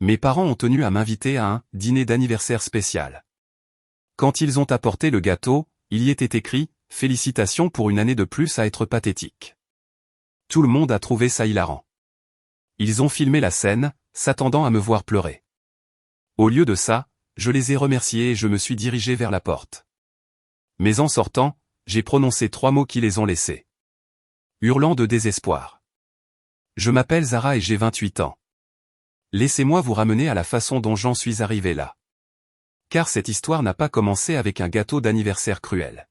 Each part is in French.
Mes parents ont tenu à m'inviter à un dîner d'anniversaire spécial. Quand ils ont apporté le gâteau, il y était écrit « Félicitations pour une année de plus à être pathétique ». Tout le monde a trouvé ça hilarant. Ils ont filmé la scène, s'attendant à me voir pleurer. Au lieu de ça, je les ai remerciés et je me suis dirigé vers la porte. Mais en sortant, j'ai prononcé 3 mots qui les ont laissés. Hurlant de désespoir. Je m'appelle Zara et j'ai 28 ans. Laissez-moi vous ramener à la façon dont j'en suis arrivé là. Car cette histoire n'a pas commencé avec un gâteau d'anniversaire cruel.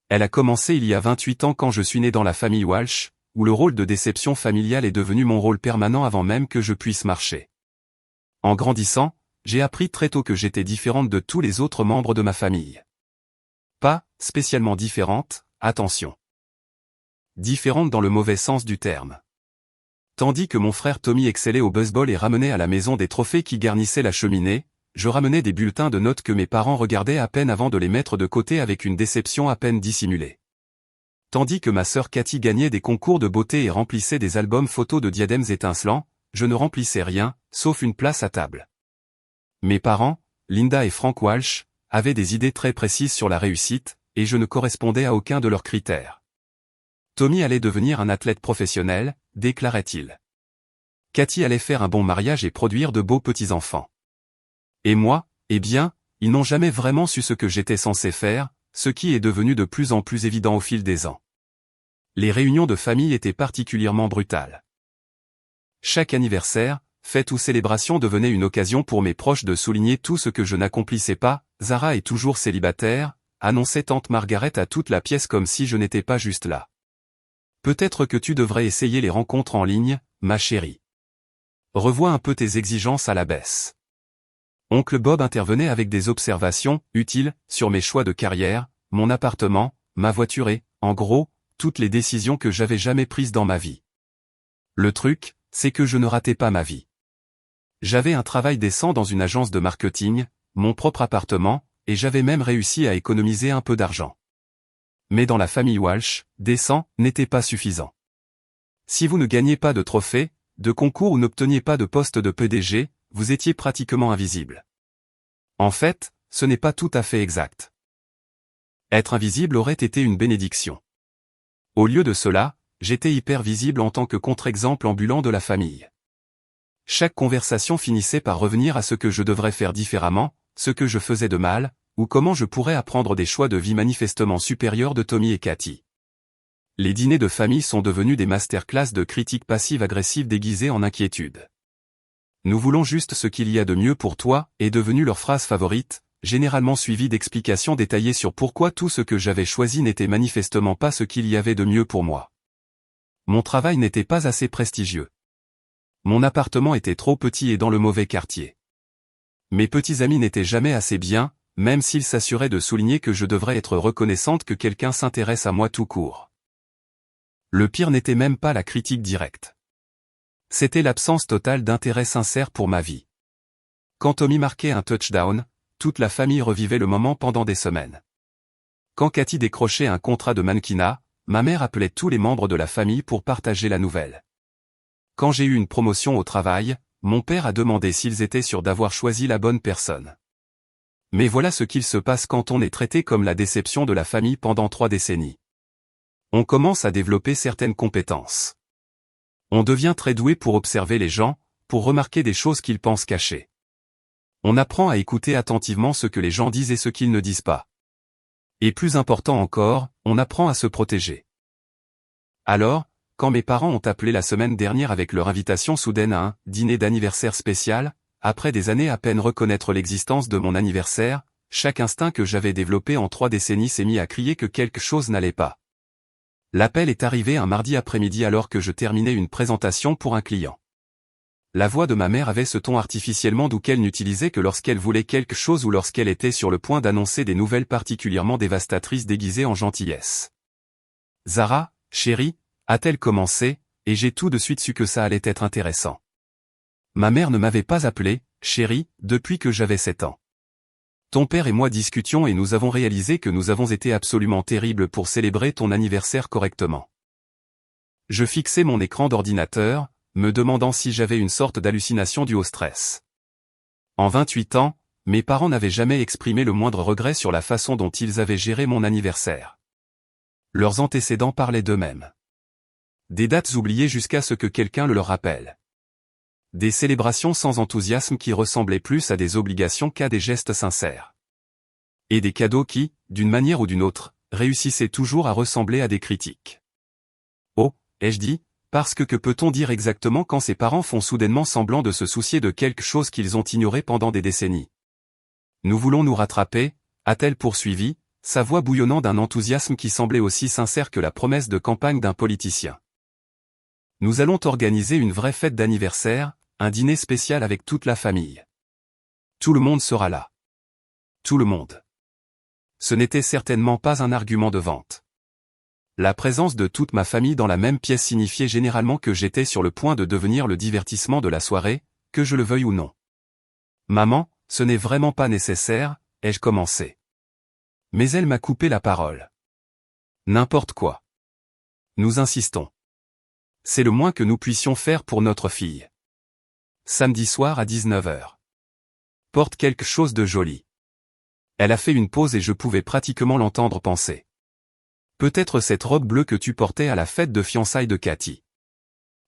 Elle a commencé il y a 28 ans quand je suis né dans la famille Walsh, où le rôle de déception familiale est devenu mon rôle permanent avant même que je puisse marcher. En grandissant, j'ai appris très tôt que j'étais différente de tous les autres membres de ma famille. Pas spécialement différente, attention. Différente dans le mauvais sens du terme. Tandis que mon frère Tommy excellait au baseball et ramenait à la maison des trophées qui garnissaient la cheminée, je ramenais des bulletins de notes que mes parents regardaient à peine avant de les mettre de côté avec une déception à peine dissimulée. Tandis que ma sœur Cathy gagnait des concours de beauté et remplissait des albums photos de diadèmes étincelants, je ne remplissais rien, sauf une place à table. Mes parents, Linda et Frank Walsh, avaient des idées très précises sur la réussite, et je ne correspondais à aucun de leurs critères. Tommy allait devenir un athlète professionnel, déclarait-il. Cathy allait faire un bon mariage et produire de beaux petits-enfants. Et moi, eh bien, ils n'ont jamais vraiment su ce que j'étais censé faire, ce qui est devenu de plus en plus évident au fil des ans. Les réunions de famille étaient particulièrement brutales. Chaque anniversaire, fête ou célébration devenait une occasion pour mes proches de souligner tout ce que je n'accomplissais pas. Zara est toujours célibataire, annonçait tante Margaret à toute la pièce comme si je n'étais pas juste là. Peut-être que tu devrais essayer les rencontres en ligne, ma chérie. Revois un peu tes exigences à la baisse. Oncle Bob intervenait avec des observations utiles sur mes choix de carrière, mon appartement, ma voiture et, en gros, toutes les décisions que j'avais jamais prises dans ma vie. Le truc, c'est que je ne ratais pas ma vie. J'avais un travail décent dans une agence de marketing, mon propre appartement, et j'avais même réussi à économiser un peu d'argent. Mais dans la famille Walsh, décent n'était pas suffisant. Si vous ne gagnez pas de trophée, de concours ou n'obteniez pas de poste de PDG, vous étiez pratiquement invisible. En fait, ce n'est pas tout à fait exact. Être invisible aurait été une bénédiction. Au lieu de cela, j'étais hyper visible en tant que contre-exemple ambulant de la famille. Chaque conversation finissait par revenir à ce que je devrais faire différemment, ce que je faisais de mal, ou comment je pourrais apprendre des choix de vie manifestement supérieurs de Tommy et Cathy. Les dîners de famille sont devenus des masterclass de critiques passive-agressive déguisées en inquiétude. Nous voulons juste ce qu'il y a de mieux pour toi, est devenue leur phrase favorite, généralement suivie d'explications détaillées sur pourquoi tout ce que j'avais choisi n'était manifestement pas ce qu'il y avait de mieux pour moi. Mon travail n'était pas assez prestigieux. Mon appartement était trop petit et dans le mauvais quartier. Mes petits amis n'étaient jamais assez bien, même s'ils s'assuraient de souligner que je devrais être reconnaissante que quelqu'un s'intéresse à moi tout court. Le pire n'était même pas la critique directe. C'était l'absence totale d'intérêt sincère pour ma vie. Quand Tommy marquait un touchdown, toute la famille revivait le moment pendant des semaines. Quand Cathy décrochait un contrat de mannequinat, ma mère appelait tous les membres de la famille pour partager la nouvelle. Quand j'ai eu une promotion au travail, mon père a demandé s'ils étaient sûrs d'avoir choisi la bonne personne. Mais voilà ce qu'il se passe quand on est traité comme la déception de la famille pendant 3 décennies. On commence à développer certaines compétences. On devient très doué pour observer les gens, pour remarquer des choses qu'ils pensent cachées. On apprend à écouter attentivement ce que les gens disent et ce qu'ils ne disent pas. Et plus important encore, on apprend à se protéger. Alors, quand mes parents ont appelé la semaine dernière avec leur invitation soudaine à un dîner d'anniversaire spécial, après des années à peine reconnaître l'existence de mon anniversaire, chaque instinct que j'avais développé en 3 décennies s'est mis à crier que quelque chose n'allait pas. L'appel est arrivé un mardi après-midi alors que je terminais une présentation pour un client. La voix de ma mère avait ce ton artificiellement doux qu'elle n'utilisait que lorsqu'elle voulait quelque chose ou lorsqu'elle était sur le point d'annoncer des nouvelles particulièrement dévastatrices déguisées en gentillesse. « Zara, chérie », a-t-elle commencé, et j'ai tout de suite su que ça allait être intéressant. Ma mère ne m'avait pas appelé « chérie » depuis que j'avais 7 ans. Ton père et moi discutions et nous avons réalisé que nous avons été absolument terribles pour célébrer ton anniversaire correctement. Je fixais mon écran d'ordinateur, me demandant si j'avais une sorte d'hallucination due au stress. En 28 ans, mes parents n'avaient jamais exprimé le moindre regret sur la façon dont ils avaient géré mon anniversaire. Leurs antécédents parlaient d'eux-mêmes. Des dates oubliées jusqu'à ce que quelqu'un le leur rappelle. Des célébrations sans enthousiasme qui ressemblaient plus à des obligations qu'à des gestes sincères. Et des cadeaux qui, d'une manière ou d'une autre, réussissaient toujours à ressembler à des critiques. Oh, ai-je dit, parce que peut-on dire exactement quand ses parents font soudainement semblant de se soucier de quelque chose qu'ils ont ignoré pendant des décennies? Nous voulons nous rattraper, a-t-elle poursuivi, sa voix bouillonnant d'un enthousiasme qui semblait aussi sincère que la promesse de campagne d'un politicien. Nous allons organiser une vraie fête d'anniversaire, un dîner spécial avec toute la famille. Tout le monde sera là. Tout le monde. Ce n'était certainement pas un argument de vente. La présence de toute ma famille dans la même pièce signifiait généralement que j'étais sur le point de devenir le divertissement de la soirée, que je le veuille ou non. Maman, ce n'est vraiment pas nécessaire, ai-je commencé. Mais elle m'a coupé la parole. N'importe quoi. Nous insistons. C'est le moins que nous puissions faire pour notre fille. Samedi soir à 19h. Porte quelque chose de joli. Elle a fait une pause et je pouvais pratiquement l'entendre penser. Peut-être cette robe bleue que tu portais à la fête de fiançailles de Cathy.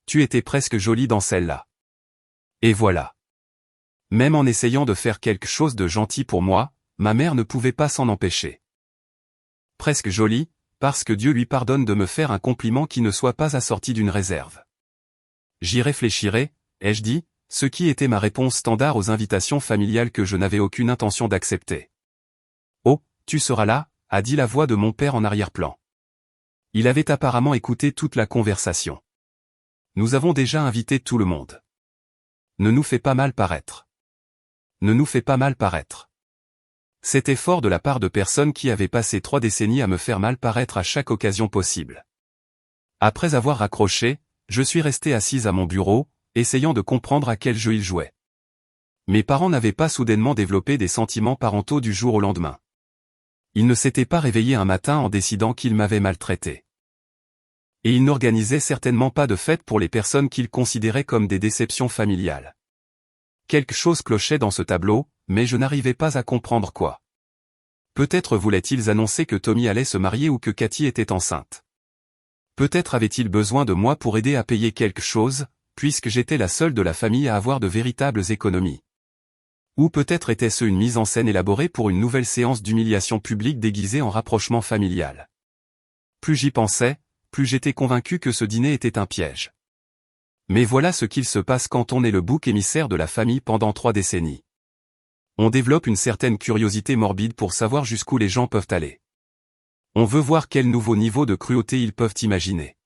Tu étais presque jolie dans celle-là. Et voilà. Même en essayant de faire quelque chose de gentil pour moi, ma mère ne pouvait pas s'en empêcher. Presque jolie, parce que Dieu lui pardonne de me faire un compliment qui ne soit pas assorti d'une réserve. J'y réfléchirai, ai-je dit, ce qui était ma réponse standard aux invitations familiales que je n'avais aucune intention d'accepter. Oh, tu seras là, a dit la voix de mon père en arrière-plan. Il avait apparemment écouté toute la conversation. Nous avons déjà invité tout le monde. Ne nous fais pas mal paraître. Ne nous fais pas mal paraître. C'était fort de la part de personnes qui avaient passé 3 décennies à me faire mal paraître à chaque occasion possible. Après avoir raccroché, je suis resté assise à mon bureau, essayant de comprendre à quel jeu ils jouaient. Mes parents n'avaient pas soudainement développé des sentiments parentaux du jour au lendemain. Ils ne s'étaient pas réveillés un matin en décidant qu'ils m'avaient maltraité. Et ils n'organisaient certainement pas de fête pour les personnes qu'ils considéraient comme des déceptions familiales. Quelque chose clochait dans ce tableau, mais je n'arrivais pas à comprendre quoi. Peut-être voulaient-ils annoncer que Tommy allait se marier ou que Cathy était enceinte. Peut-être avaient-ils besoin de moi pour aider à payer quelque chose, puisque j'étais la seule de la famille à avoir de véritables économies. Ou peut-être était-ce une mise en scène élaborée pour une nouvelle séance d'humiliation publique déguisée en rapprochement familial. Plus j'y pensais, plus j'étais convaincu que ce dîner était un piège. Mais voilà ce qu'il se passe quand on est le bouc émissaire de la famille pendant 3 décennies. On développe une certaine curiosité morbide pour savoir jusqu'où les gens peuvent aller. On veut voir quel nouveau niveau de cruauté ils peuvent imaginer.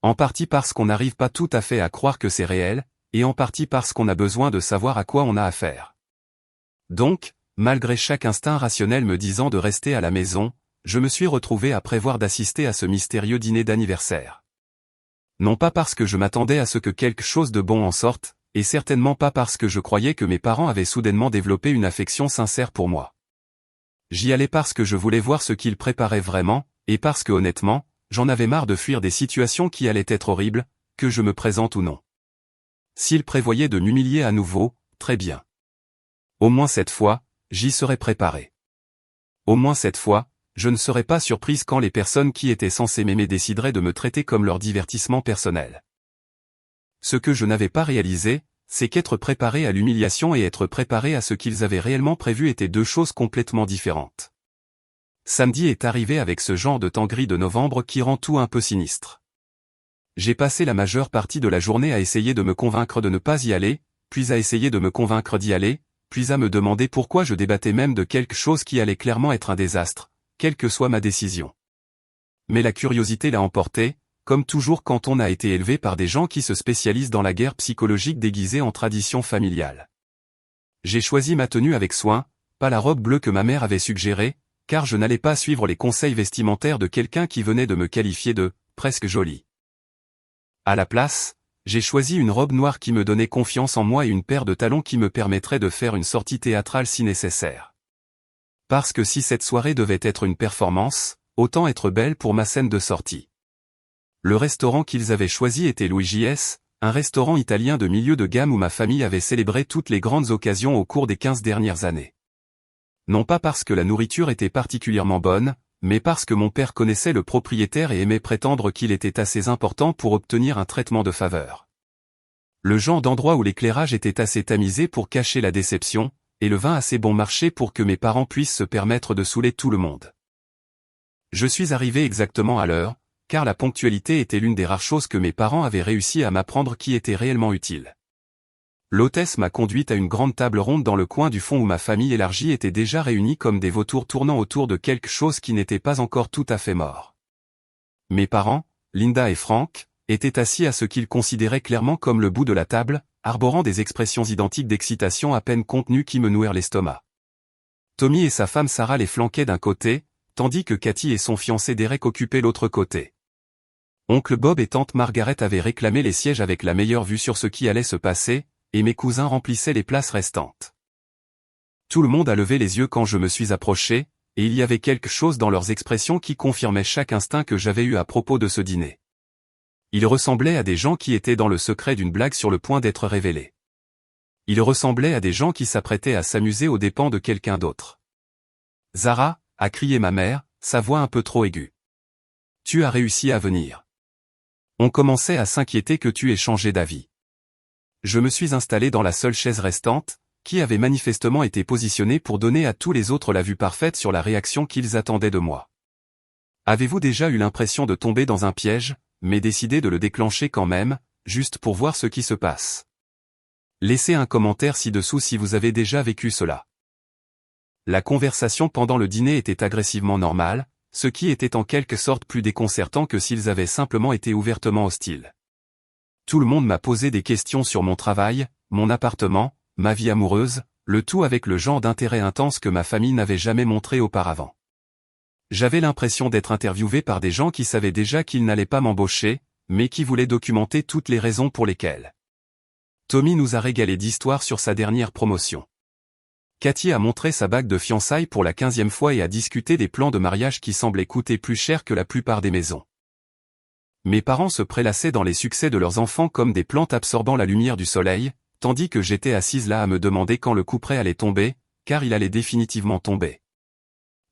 En partie parce qu'on n'arrive pas tout à fait à croire que c'est réel, et en partie parce qu'on a besoin de savoir à quoi on a affaire. Donc, malgré chaque instinct rationnel me disant de rester à la maison, je me suis retrouvé à prévoir d'assister à ce mystérieux dîner d'anniversaire. Non pas parce que je m'attendais à ce que quelque chose de bon en sorte, et certainement pas parce que je croyais que mes parents avaient soudainement développé une affection sincère pour moi. J'y allais parce que je voulais voir ce qu'ils préparaient vraiment, et parce que honnêtement, j'en avais marre de fuir des situations qui allaient être horribles, que je me présente ou non. S'ils prévoyaient de m'humilier à nouveau, très bien. Au moins cette fois, j'y serais préparé. Au moins cette fois, je ne serais pas surprise quand les personnes qui étaient censées m'aimer décideraient de me traiter comme leur divertissement personnel. Ce que je n'avais pas réalisé, c'est qu'être préparé à l'humiliation et être préparé à ce qu'ils avaient réellement prévu étaient 2 choses complètement différentes. Samedi est arrivé avec ce genre de temps gris de novembre qui rend tout un peu sinistre. J'ai passé la majeure partie de la journée à essayer de me convaincre de ne pas y aller, puis à essayer de me convaincre d'y aller, puis à me demander pourquoi je débattais même de quelque chose qui allait clairement être un désastre, quelle que soit ma décision. Mais la curiosité l'a emporté, comme toujours quand on a été élevé par des gens qui se spécialisent dans la guerre psychologique déguisée en tradition familiale. J'ai choisi ma tenue avec soin, pas la robe bleue que ma mère avait suggérée, car je n'allais pas suivre les conseils vestimentaires de quelqu'un qui venait de me qualifier de « presque jolie ». À la place, j'ai choisi une robe noire qui me donnait confiance en moi et une paire de talons qui me permettraient de faire une sortie théâtrale si nécessaire. Parce que si cette soirée devait être une performance, autant être belle pour ma scène de sortie. Le restaurant qu'ils avaient choisi était Louis J.S., Un restaurant italien de milieu de gamme où ma famille avait célébré toutes les grandes occasions au cours des 15 dernières années. Non pas parce que la nourriture était particulièrement bonne, mais parce que mon père connaissait le propriétaire et aimait prétendre qu'il était assez important pour obtenir un traitement de faveur. Le genre d'endroit où l'éclairage était assez tamisé pour cacher la déception, et le vin assez bon marché pour que mes parents puissent se permettre de saouler tout le monde. Je suis arrivé exactement à l'heure, car la ponctualité était l'une des rares choses que mes parents avaient réussi à m'apprendre qui était réellement utile. L'hôtesse m'a conduite à une grande table ronde dans le coin du fond où ma famille élargie était déjà réunie comme des vautours tournant autour de quelque chose qui n'était pas encore tout à fait mort. Mes parents, Linda et Frank, étaient assis à ce qu'ils considéraient clairement comme le bout de la table, arborant des expressions identiques d'excitation à peine contenues qui me nouèrent l'estomac. Tommy et sa femme Sarah les flanquaient d'un côté, tandis que Cathy et son fiancé Derek occupaient l'autre côté. Oncle Bob et tante Margaret avaient réclamé les sièges avec la meilleure vue sur ce qui allait se passer, et mes cousins remplissaient les places restantes. Tout le monde a levé les yeux quand je me suis approché, et il y avait quelque chose dans leurs expressions qui confirmait chaque instinct que j'avais eu à propos de ce dîner. Ils ressemblaient à des gens qui étaient dans le secret d'une blague sur le point d'être révélés. Ils ressemblaient à des gens qui s'apprêtaient à s'amuser aux dépens de quelqu'un d'autre. « Zara !» a crié ma mère, sa voix un peu trop aiguë. « Tu as réussi à venir. » On commençait à s'inquiéter que tu aies changé d'avis. Je me suis installé dans la seule chaise restante, qui avait manifestement été positionnée pour donner à tous les autres la vue parfaite sur la réaction qu'ils attendaient de moi. Avez-vous déjà eu l'impression de tomber dans un piège, mais décidé de le déclencher quand même, juste pour voir ce qui se passe? Laissez un commentaire ci-dessous si vous avez déjà vécu cela. La conversation pendant le dîner était agressivement normale, ce qui était en quelque sorte plus déconcertant que s'ils avaient simplement été ouvertement hostiles. Tout le monde m'a posé des questions sur mon travail, mon appartement, ma vie amoureuse, le tout avec le genre d'intérêt intense que ma famille n'avait jamais montré auparavant. J'avais l'impression d'être interviewé par des gens qui savaient déjà qu'ils n'allaient pas m'embaucher, mais qui voulaient documenter toutes les raisons pour lesquelles. Tommy nous a régalé d'histoires sur sa dernière promotion. Cathy a montré sa bague de fiançailles pour la 15e fois et a discuté des plans de mariage qui semblaient coûter plus cher que la plupart des maisons. Mes parents se prélassaient dans les succès de leurs enfants comme des plantes absorbant la lumière du soleil, tandis que j'étais assise là à me demander quand le couperet allait tomber, car il allait définitivement tomber.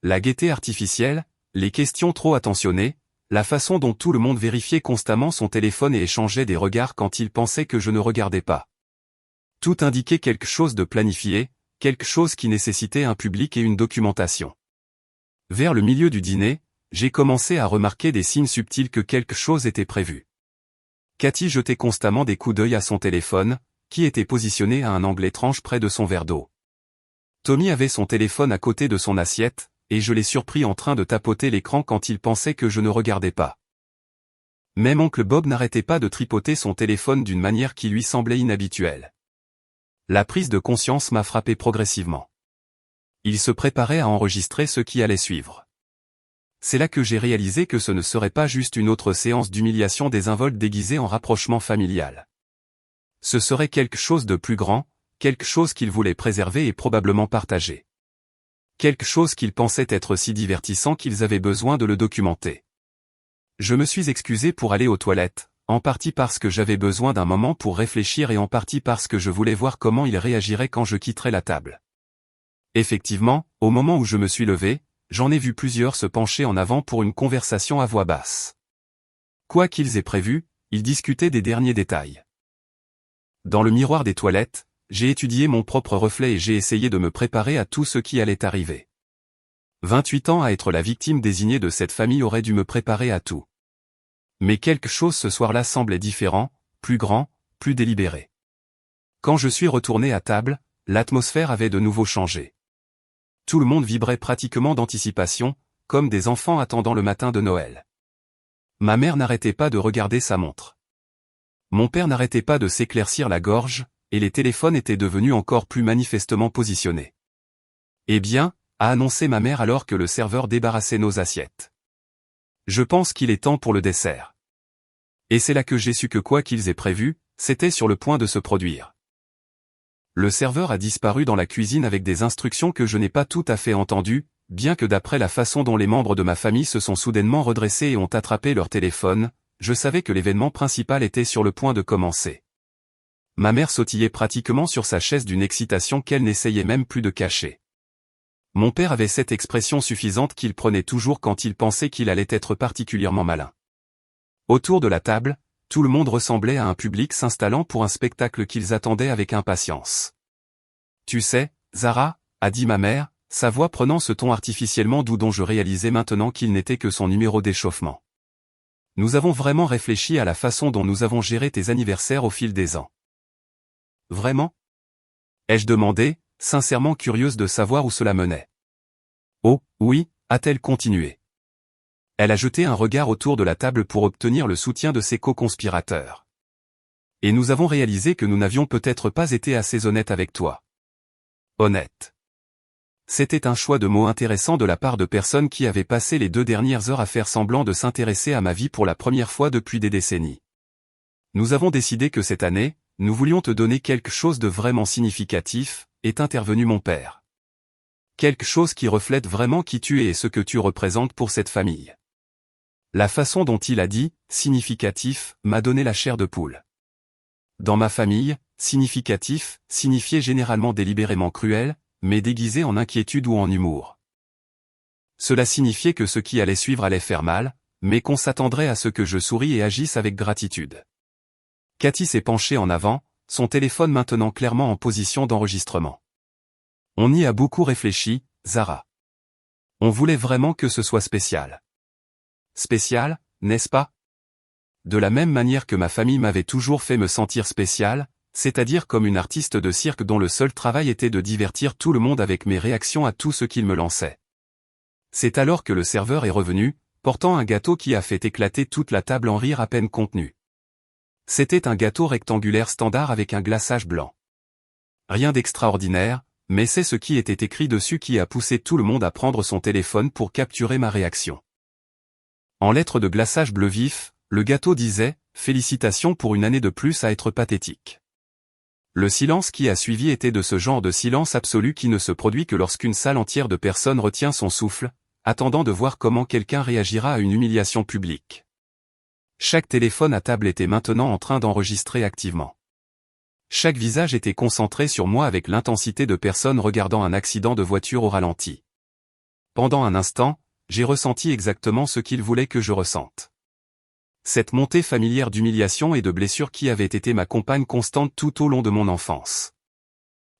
La gaieté artificielle, les questions trop attentionnées, la façon dont tout le monde vérifiait constamment son téléphone et échangeait des regards quand il pensait que je ne regardais pas. Tout indiquait quelque chose de planifié, quelque chose qui nécessitait un public et une documentation. Vers le milieu du dîner, j'ai commencé à remarquer des signes subtils que quelque chose était prévu. Cathy jetait constamment des coups d'œil à son téléphone, qui était positionné à un angle étrange près de son verre d'eau. Tommy avait son téléphone à côté de son assiette, et je l'ai surpris en train de tapoter l'écran quand il pensait que je ne regardais pas. Même oncle Bob n'arrêtait pas de tripoter son téléphone d'une manière qui lui semblait inhabituelle. La prise de conscience m'a frappé progressivement. Il se préparait à enregistrer ce qui allait suivre. C'est là que j'ai réalisé que ce ne serait pas juste une autre séance d'humiliation désinvolte déguisée en rapprochement familial. Ce serait quelque chose de plus grand, quelque chose qu'il voulait préserver et probablement partager. Quelque chose qu'ils pensaient être si divertissant qu'ils avaient besoin de le documenter. Je me suis excusé pour aller aux toilettes, en partie parce que j'avais besoin d'un moment pour réfléchir et en partie parce que je voulais voir comment il réagirait quand je quitterais la table. Effectivement, au moment où je me suis levé, j'en ai vu plusieurs se pencher en avant pour une conversation à voix basse. Quoi qu'ils aient prévu, ils discutaient des derniers détails. Dans le miroir des toilettes, j'ai étudié mon propre reflet et j'ai essayé de me préparer à tout ce qui allait arriver. 28 ans à être la victime désignée de cette famille aurait dû me préparer à tout. Mais quelque chose ce soir-là semblait différent, plus grand, plus délibéré. Quand je suis retourné à table, l'atmosphère avait de nouveau changé. Tout le monde vibrait pratiquement d'anticipation, comme des enfants attendant le matin de Noël. Ma mère n'arrêtait pas de regarder sa montre. Mon père n'arrêtait pas de s'éclaircir la gorge, et les téléphones étaient devenus encore plus manifestement positionnés. Eh bien, a annoncé ma mère alors que le serveur débarrassait nos assiettes. Je pense qu'il est temps pour le dessert. Et c'est là que j'ai su que quoi qu'ils aient prévu, c'était sur le point de se produire. Le serveur a disparu dans la cuisine avec des instructions que je n'ai pas tout à fait entendues, bien que d'après la façon dont les membres de ma famille se sont soudainement redressés et ont attrapé leur téléphone, je savais que l'événement principal était sur le point de commencer. Ma mère sautillait pratiquement sur sa chaise d'une excitation qu'elle n'essayait même plus de cacher. Mon père avait cette expression suffisante qu'il prenait toujours quand il pensait qu'il allait être particulièrement malin. Autour de la table, tout le monde ressemblait à un public s'installant pour un spectacle qu'ils attendaient avec impatience. « Tu sais, Zara, » a dit ma mère, sa voix prenant ce ton artificiellement doux dont je réalisais maintenant qu'il n'était que son numéro d'échauffement. « Nous avons vraiment réfléchi à la façon dont nous avons géré tes anniversaires au fil des ans. » « Vraiment ? » ai-je demandé, sincèrement curieuse de savoir où cela menait. « Oh, oui » a-t-elle continué. Elle a jeté un regard autour de la table pour obtenir le soutien de ses co-conspirateurs. « Et nous avons réalisé que nous n'avions peut-être pas été assez honnêtes avec toi. » Honnête. C'était un choix de mots intéressant de la part de personnes qui avaient passé les 2 dernières heures à faire semblant de s'intéresser à ma vie pour la première fois depuis des décennies. Nous avons décidé que cette année, nous voulions te donner quelque chose de vraiment significatif, est intervenu mon père. Quelque chose qui reflète vraiment qui tu es et ce que tu représentes pour cette famille. La façon dont il a dit « significatif » m'a donné la chair de poule. Dans ma famille, significatif signifiait généralement délibérément cruel, mais déguisé en inquiétude ou en humour. Cela signifiait que ce qui allait suivre allait faire mal, mais qu'on s'attendrait à ce que je sourie et agisse avec gratitude. Cathy s'est penchée en avant, son téléphone maintenant clairement en position d'enregistrement. On y a beaucoup réfléchi, Zara. On voulait vraiment que ce soit spécial. Spécial, n'est-ce pas? De la même manière que ma famille m'avait toujours fait me sentir spécial, c'est-à-dire comme une artiste de cirque dont le seul travail était de divertir tout le monde avec mes réactions à tout ce qu'il me lançait. C'est alors que le serveur est revenu, portant un gâteau qui a fait éclater toute la table en rire à peine contenu. C'était un gâteau rectangulaire standard avec un glaçage blanc. Rien d'extraordinaire, mais c'est ce qui était écrit dessus qui a poussé tout le monde à prendre son téléphone pour capturer ma réaction. En lettres de glaçage bleu vif, le gâteau disait « Félicitations pour une année de plus à être pathétique ». Le silence qui a suivi était de ce genre de silence absolu qui ne se produit que lorsqu'une salle entière de personnes retient son souffle, attendant de voir comment quelqu'un réagira à une humiliation publique. Chaque téléphone à table était maintenant en train d'enregistrer activement. Chaque visage était concentré sur moi avec l'intensité de personnes regardant un accident de voiture au ralenti. Pendant un instant, j'ai ressenti exactement ce qu'ils voulaient que je ressente. Cette montée familière d'humiliation et de blessures qui avait été ma compagne constante tout au long de mon enfance.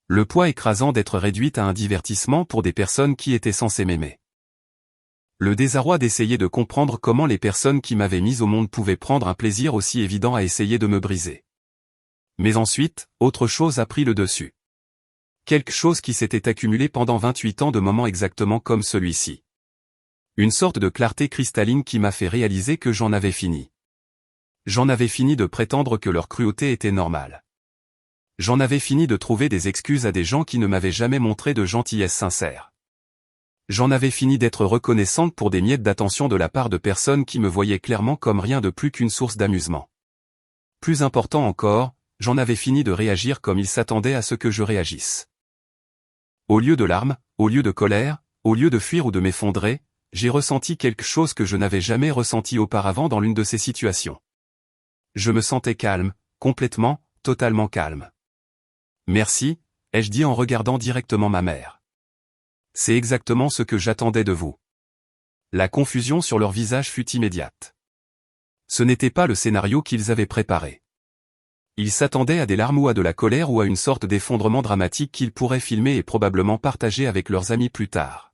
Le poids écrasant d'être réduite à un divertissement pour des personnes qui étaient censées m'aimer. Le désarroi d'essayer de comprendre comment les personnes qui m'avaient mise au monde pouvaient prendre un plaisir aussi évident à essayer de me briser. Mais ensuite, autre chose a pris le dessus. Quelque chose qui s'était accumulé pendant 28 ans de moments exactement comme celui-ci. Une sorte de clarté cristalline qui m'a fait réaliser que j'en avais fini. J'en avais fini de prétendre que leur cruauté était normale. J'en avais fini de trouver des excuses à des gens qui ne m'avaient jamais montré de gentillesse sincère. J'en avais fini d'être reconnaissante pour des miettes d'attention de la part de personnes qui me voyaient clairement comme rien de plus qu'une source d'amusement. Plus important encore, j'en avais fini de réagir comme ils s'attendaient à ce que je réagisse. Au lieu de larmes, au lieu de colère, au lieu de fuir ou de m'effondrer, j'ai ressenti quelque chose que je n'avais jamais ressenti auparavant dans l'une de ces situations. Je me sentais calme, complètement, totalement calme. Merci, ai-je dit en regardant directement ma mère. C'est exactement ce que j'attendais de vous. La confusion sur leur visage fut immédiate. Ce n'était pas le scénario qu'ils avaient préparé. Ils s'attendaient à des larmes ou à de la colère ou à une sorte d'effondrement dramatique qu'ils pourraient filmer et probablement partager avec leurs amis plus tard.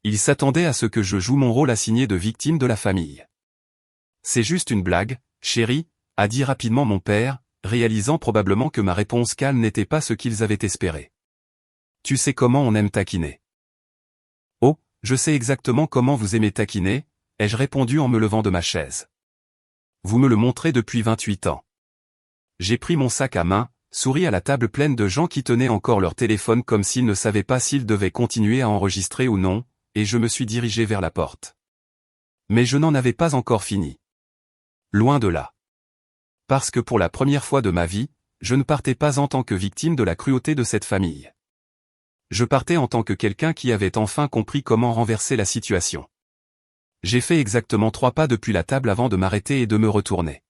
Ils s'attendaient à ce que je joue mon rôle assigné de victime de la famille. C'est juste une blague, chérie, a dit rapidement mon père, réalisant probablement que ma réponse calme n'était pas ce qu'ils avaient espéré. Tu sais comment on aime taquiner. Oh, je sais exactement comment vous aimez taquiner, ai-je répondu en me levant de ma chaise. Vous me le montrez depuis 28 ans. J'ai pris mon sac à main, souri à la table pleine de gens qui tenaient encore leur téléphone comme s'ils ne savaient pas s'ils devaient continuer à enregistrer ou non, et je me suis dirigé vers la porte. Mais je n'en avais pas encore fini. Loin de là. Parce que pour la première fois de ma vie, je ne partais pas en tant que victime de la cruauté de cette famille. Je partais en tant que quelqu'un qui avait enfin compris comment renverser la situation. J'ai fait exactement 3 pas depuis la table avant de m'arrêter et de me retourner.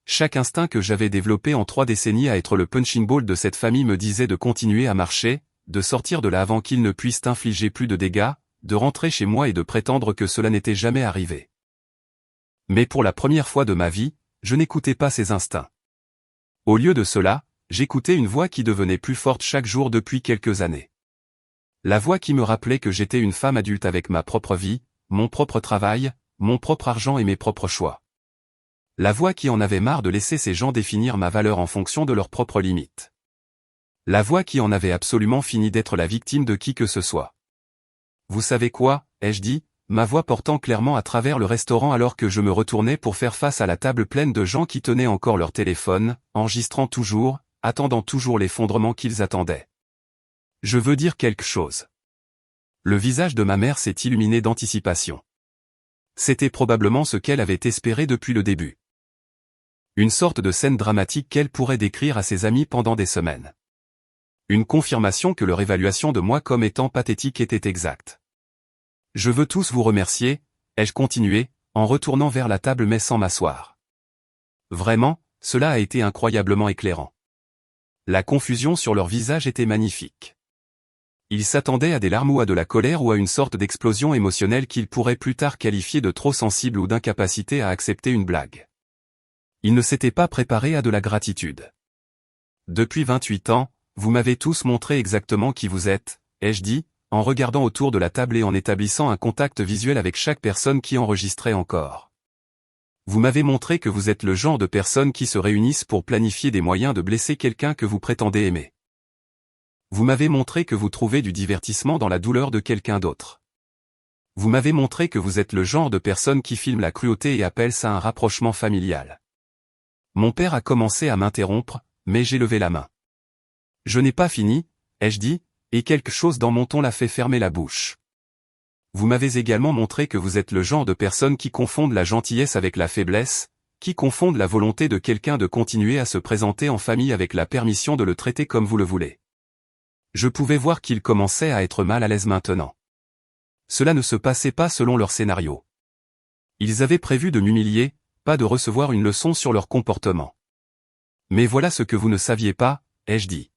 Chaque instinct que j'avais développé en 3 décennies à être le punching ball de cette famille me disait de continuer à marcher, de sortir de là avant qu'ils ne puissent infliger plus de dégâts, de rentrer chez moi et de prétendre que cela n'était jamais arrivé. Mais pour la première fois de ma vie, je n'écoutais pas ces instincts. Au lieu de cela, j'écoutais une voix qui devenait plus forte chaque jour depuis quelques années. La voix qui me rappelait que j'étais une femme adulte avec ma propre vie, mon propre travail, mon propre argent et mes propres choix. La voix qui en avait marre de laisser ces gens définir ma valeur en fonction de leurs propres limites. La voix qui en avait absolument fini d'être la victime de qui que ce soit. Vous savez quoi, ai-je dit, ma voix portant clairement à travers le restaurant alors que je me retournais pour faire face à la table pleine de gens qui tenaient encore leur téléphone, enregistrant toujours, attendant toujours l'effondrement qu'ils attendaient. Je veux dire quelque chose. Le visage de ma mère s'est illuminé d'anticipation. C'était probablement ce qu'elle avait espéré depuis le début. Une sorte de scène dramatique qu'elle pourrait décrire à ses amis pendant des semaines. Une confirmation que leur évaluation de moi comme étant pathétique était exacte. Je veux tous vous remercier, ai-je continué, en retournant vers la table mais sans m'asseoir. Vraiment, cela a été incroyablement éclairant. La confusion sur leur visage était magnifique. Ils s'attendaient à des larmes ou à de la colère ou à une sorte d'explosion émotionnelle qu'ils pourraient plus tard qualifier de trop sensible ou d'incapacité à accepter une blague. Ils ne s'étaient pas préparés à de la gratitude. Depuis 28 ans, vous m'avez tous montré exactement qui vous êtes, ai-je dit, en regardant autour de la table et en établissant un contact visuel avec chaque personne qui enregistrait encore. Vous m'avez montré que vous êtes le genre de personnes qui se réunissent pour planifier des moyens de blesser quelqu'un que vous prétendez aimer. Vous m'avez montré que vous trouvez du divertissement dans la douleur de quelqu'un d'autre. Vous m'avez montré que vous êtes le genre de personne qui filme la cruauté et appelle ça un rapprochement familial. Mon père a commencé à m'interrompre, mais j'ai levé la main. Je n'ai pas fini, ai-je dit, et quelque chose dans mon ton l'a fait fermer la bouche. Vous m'avez également montré que vous êtes le genre de personne qui confondent la gentillesse avec la faiblesse, qui confondent la volonté de quelqu'un de continuer à se présenter en famille avec la permission de le traiter comme vous le voulez. Je pouvais voir qu'ils commençaient à être mal à l'aise maintenant. Cela ne se passait pas selon leur scénario. Ils avaient prévu de m'humilier, pas de recevoir une leçon sur leur comportement. Mais voilà ce que vous ne saviez pas, ai-je dit.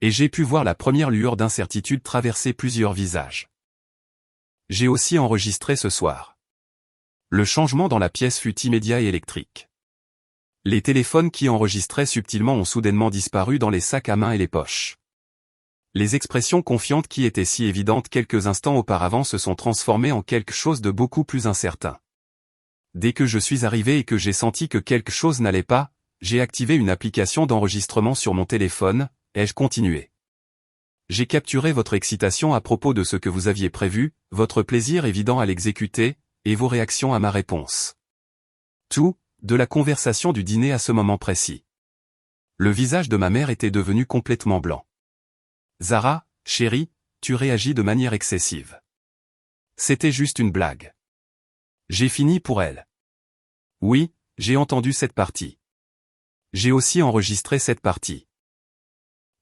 Et j'ai pu voir la première lueur d'incertitude traverser plusieurs visages. J'ai aussi enregistré ce soir. Le changement dans la pièce fut immédiat et électrique. Les téléphones qui enregistraient subtilement ont soudainement disparu dans les sacs à main et les poches. Les expressions confiantes qui étaient si évidentes quelques instants auparavant se sont transformées en quelque chose de beaucoup plus incertain. Dès que je suis arrivé et que j'ai senti que quelque chose n'allait pas, j'ai activé une application d'enregistrement sur mon téléphone, ai-je continué. J'ai capturé votre excitation à propos de ce que vous aviez prévu, votre plaisir évident à l'exécuter, et vos réactions à ma réponse. Tout, de la conversation du dîner à ce moment précis. Le visage de ma mère était devenu complètement blanc. Zara, chérie, tu réagis de manière excessive. C'était juste une blague. J'ai fini pour elle. Oui, j'ai entendu cette partie. J'ai aussi enregistré cette partie.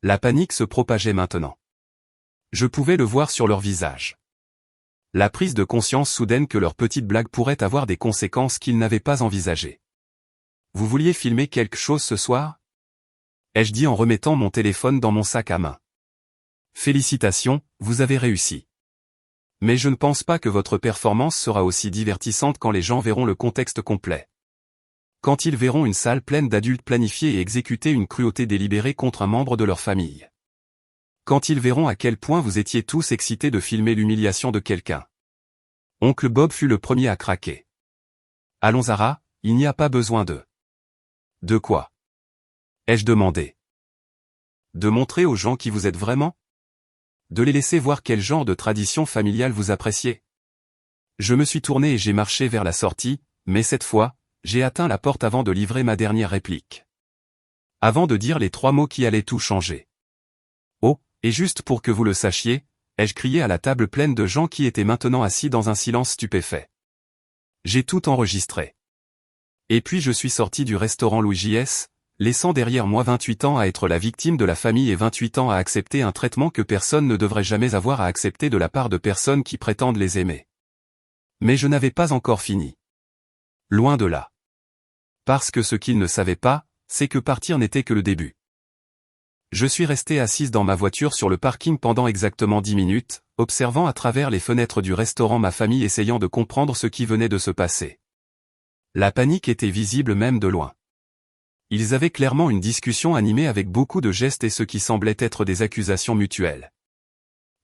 La panique se propageait maintenant. Je pouvais le voir sur leur visage. La prise de conscience soudaine que leur petite blague pourrait avoir des conséquences qu'ils n'avaient pas envisagées. Vous vouliez filmer quelque chose ce soir? Ai-je dit en remettant mon téléphone dans mon sac à main. Félicitations, vous avez réussi. Mais je ne pense pas que votre performance sera aussi divertissante quand les gens verront le contexte complet. Quand ils verront une salle pleine d'adultes planifier et exécuter une cruauté délibérée contre un membre de leur famille. Quand ils verront à quel point vous étiez tous excités de filmer l'humiliation de quelqu'un. Oncle Bob fut le premier à craquer. Allons Zara, il n'y a pas besoin de... De quoi? Ai-je demandé. De montrer aux gens qui vous êtes vraiment? De les laisser voir quel genre de tradition familiale vous appréciez? Je me suis tourné et j'ai marché vers la sortie, mais cette fois, j'ai atteint la porte avant de livrer ma dernière réplique. Avant de dire les 3 mots qui allaient tout changer. Oh, et juste pour que vous le sachiez, ai-je crié à la table pleine de gens qui étaient maintenant assis dans un silence stupéfait. J'ai tout enregistré. Et puis je suis sorti du restaurant Louis J.S., laissant derrière moi 28 ans à être la victime de la famille et 28 ans à accepter un traitement que personne ne devrait jamais avoir à accepter de la part de personnes qui prétendent les aimer. Mais je n'avais pas encore fini. Loin de là. Parce que ce qu'il ne savait pas, c'est que partir n'était que le début. Je suis resté assise dans ma voiture sur le parking pendant exactement 10 minutes, observant à travers les fenêtres du restaurant ma famille essayant de comprendre ce qui venait de se passer. La panique était visible même de loin. Ils avaient clairement une discussion animée avec beaucoup de gestes et ce qui semblait être des accusations mutuelles.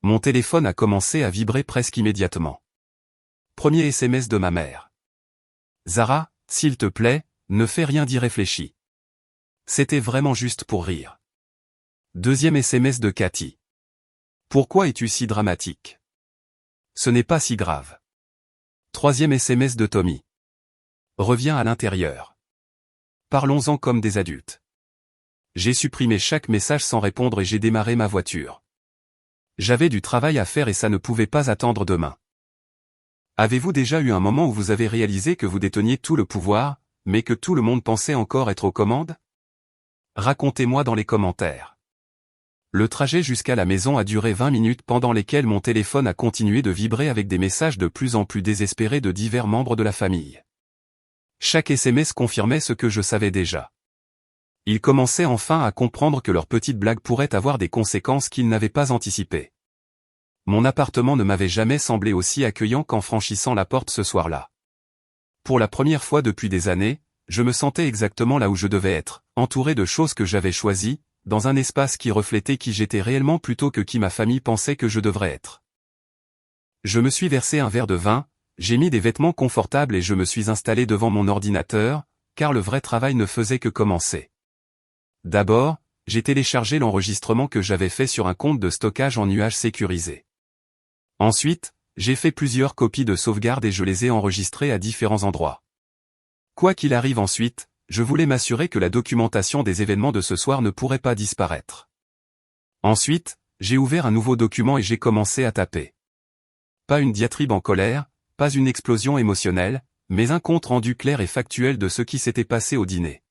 Mon téléphone a commencé à vibrer presque immédiatement. Premier SMS de ma mère. Zara, s'il te plaît, ne fais rien d'irréfléchi. C'était vraiment juste pour rire. Deuxième SMS de Cathy. Pourquoi es-tu si dramatique? Ce n'est pas si grave. Troisième SMS de Tommy. Reviens à l'intérieur. Parlons-en comme des adultes. J'ai supprimé chaque message sans répondre et j'ai démarré ma voiture. J'avais du travail à faire et ça ne pouvait pas attendre demain. Avez-vous déjà eu un moment où vous avez réalisé que vous déteniez tout le pouvoir, mais que tout le monde pensait encore être aux commandes? Racontez-moi dans les commentaires. Le trajet jusqu'à la maison a duré 20 minutes pendant lesquelles mon téléphone a continué de vibrer avec des messages de plus en plus désespérés de divers membres de la famille. Chaque SMS confirmait ce que je savais déjà. Ils commençaient enfin à comprendre que leur petite blague pourrait avoir des conséquences qu'ils n'avaient pas anticipées. Mon appartement ne m'avait jamais semblé aussi accueillant qu'en franchissant la porte ce soir-là. Pour la première fois depuis des années, je me sentais exactement là où je devais être, entouré de choses que j'avais choisies, dans un espace qui reflétait qui j'étais réellement plutôt que qui ma famille pensait que je devrais être. Je me suis versé un verre de vin, j'ai mis des vêtements confortables et je me suis installé devant mon ordinateur, car le vrai travail ne faisait que commencer. D'abord, j'ai téléchargé l'enregistrement que j'avais fait sur un compte de stockage en nuage sécurisé. Ensuite, j'ai fait plusieurs copies de sauvegarde et je les ai enregistrées à différents endroits. Quoi qu'il arrive ensuite, je voulais m'assurer que la documentation des événements de ce soir ne pourrait pas disparaître. Ensuite, j'ai ouvert un nouveau document et j'ai commencé à taper. Pas une diatribe en colère, pas une explosion émotionnelle, mais un compte rendu clair et factuel de ce qui s'était passé au dîner.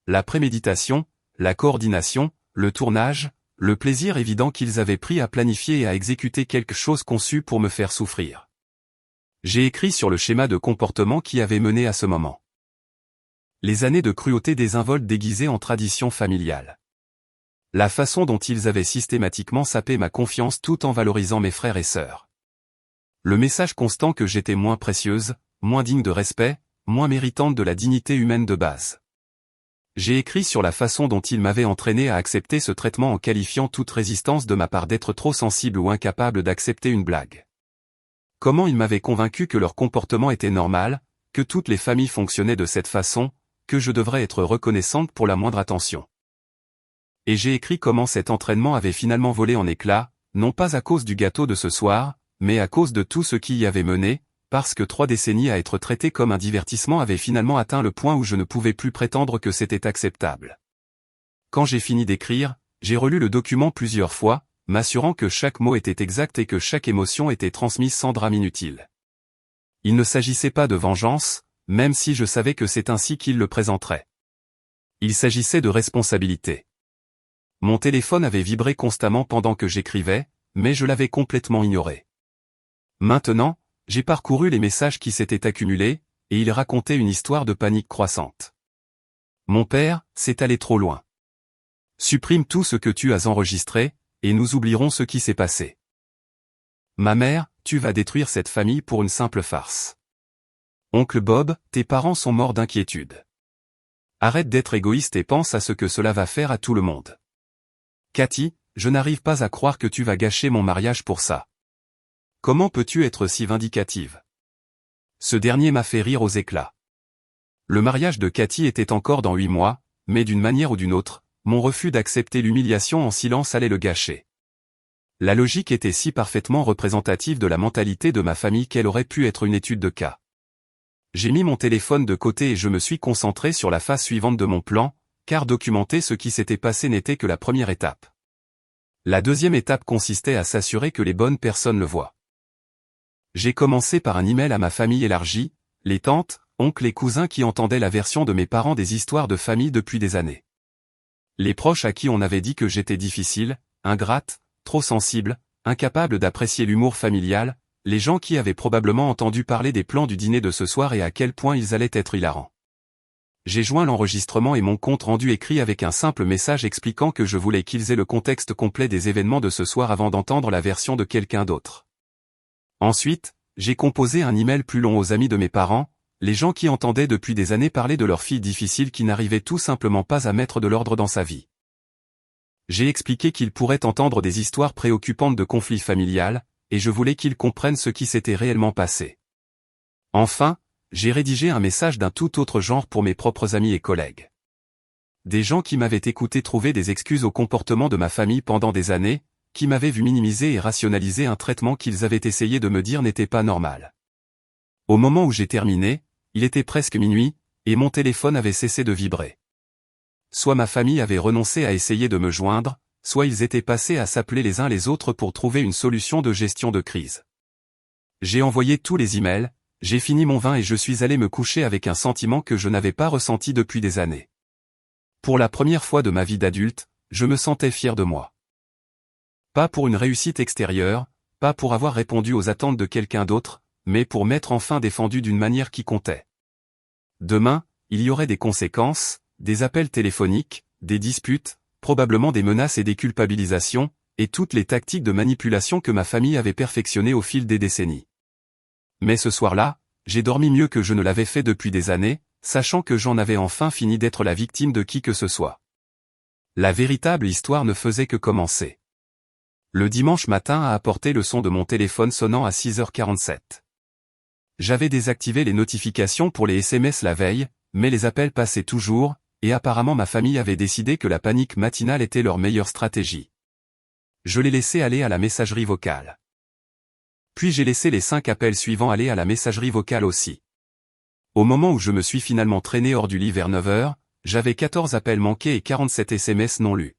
La préméditation, la coordination, le tournage, le plaisir évident qu'ils avaient pris à planifier et à exécuter quelque chose conçu pour me faire souffrir. J'ai écrit sur le schéma de comportement qui avait mené à ce moment. Les années de cruauté désinvoltes déguisées en tradition familiale. La façon dont ils avaient systématiquement sapé ma confiance tout en valorisant mes frères et sœurs. Le message constant que j'étais moins précieuse, moins digne de respect, moins méritante de la dignité humaine de base. J'ai écrit sur la façon dont ils m'avaient entraîné à accepter ce traitement en qualifiant toute résistance de ma part d'être trop sensible ou incapable d'accepter une blague. Comment ils m'avaient convaincu que leur comportement était normal, que toutes les familles fonctionnaient de cette façon, que je devrais être reconnaissante pour la moindre attention. Et j'ai écrit comment cet entraînement avait finalement volé en éclats, non pas à cause du gâteau de ce soir, mais à cause de tout ce qui y avait mené, parce que 3 décennies à être traité comme un divertissement avaient finalement atteint le point où je ne pouvais plus prétendre que c'était acceptable. Quand j'ai fini d'écrire, j'ai relu le document plusieurs fois, m'assurant que chaque mot était exact et que chaque émotion était transmise sans drame inutile. Il ne s'agissait pas de vengeance, même si je savais que c'est ainsi qu'il le présenterait. Il s'agissait de responsabilité. Mon téléphone avait vibré constamment pendant que j'écrivais, mais je l'avais complètement ignoré. Maintenant, j'ai parcouru les messages qui s'étaient accumulés, et ils racontaient une histoire de panique croissante. Mon père, c'est allé trop loin. Supprime tout ce que tu as enregistré, et nous oublierons ce qui s'est passé. Ma mère, tu vas détruire cette famille pour une simple farce. Oncle Bob, tes parents sont morts d'inquiétude. Arrête d'être égoïste et pense à ce que cela va faire à tout le monde. Cathy, je n'arrive pas à croire que tu vas gâcher mon mariage pour ça. Comment peux-tu être si vindicative? Ce dernier m'a fait rire aux éclats. Le mariage de Cathy était encore dans 8 mois, mais d'une manière ou d'une autre, mon refus d'accepter l'humiliation en silence allait le gâcher. La logique était si parfaitement représentative de la mentalité de ma famille qu'elle aurait pu être une étude de cas. J'ai mis mon téléphone de côté et je me suis concentré sur la phase suivante de mon plan, car documenter ce qui s'était passé n'était que la première étape. La deuxième étape consistait à s'assurer que les bonnes personnes le voient. J'ai commencé par un email à ma famille élargie, les tantes, oncles et cousins qui entendaient la version de mes parents des histoires de famille depuis des années. Les proches à qui on avait dit que j'étais difficile, ingrate, trop sensible, incapable d'apprécier l'humour familial, les gens qui avaient probablement entendu parler des plans du dîner de ce soir et à quel point ils allaient être hilarants. J'ai joint l'enregistrement et mon compte rendu écrit avec un simple message expliquant que je voulais qu'ils aient le contexte complet des événements de ce soir avant d'entendre la version de quelqu'un d'autre. Ensuite, j'ai composé un email plus long aux amis de mes parents, les gens qui entendaient depuis des années parler de leur fille difficile qui n'arrivait tout simplement pas à mettre de l'ordre dans sa vie. J'ai expliqué qu'ils pourraient entendre des histoires préoccupantes de conflits familiales, et je voulais qu'ils comprennent ce qui s'était réellement passé. Enfin, j'ai rédigé un message d'un tout autre genre pour mes propres amis et collègues. Des gens qui m'avaient écouté trouver des excuses au comportement de ma famille pendant des années, qui m'avaient vu minimiser et rationaliser un traitement qu'ils avaient essayé de me dire n'était pas normal. Au moment où j'ai terminé, il était presque minuit, et mon téléphone avait cessé de vibrer. Soit ma famille avait renoncé à essayer de me joindre, soit ils étaient passés à s'appeler les uns les autres pour trouver une solution de gestion de crise. J'ai envoyé tous les emails, j'ai fini mon vin et je suis allé me coucher avec un sentiment que je n'avais pas ressenti depuis des années. Pour la première fois de ma vie d'adulte, je me sentais fier de moi. Pas pour une réussite extérieure, pas pour avoir répondu aux attentes de quelqu'un d'autre, mais pour m'être enfin défendu d'une manière qui comptait. Demain, il y aurait des conséquences, des appels téléphoniques, des disputes, probablement des menaces et des culpabilisations, et toutes les tactiques de manipulation que ma famille avait perfectionnées au fil des décennies. Mais ce soir-là, j'ai dormi mieux que je ne l'avais fait depuis des années, sachant que j'en avais enfin fini d'être la victime de qui que ce soit. La véritable histoire ne faisait que commencer. Le dimanche matin a apporté le son de mon téléphone sonnant à 6h47. J'avais désactivé les notifications pour les SMS la veille, mais les appels passaient toujours, et apparemment ma famille avait décidé que la panique matinale était leur meilleure stratégie. Je l'ai laissé aller à la messagerie vocale. Puis j'ai laissé les 5 appels suivants aller à la messagerie vocale aussi. Au moment où je me suis finalement traîné hors du lit vers 9h, j'avais 14 appels manqués et 47 SMS non lus.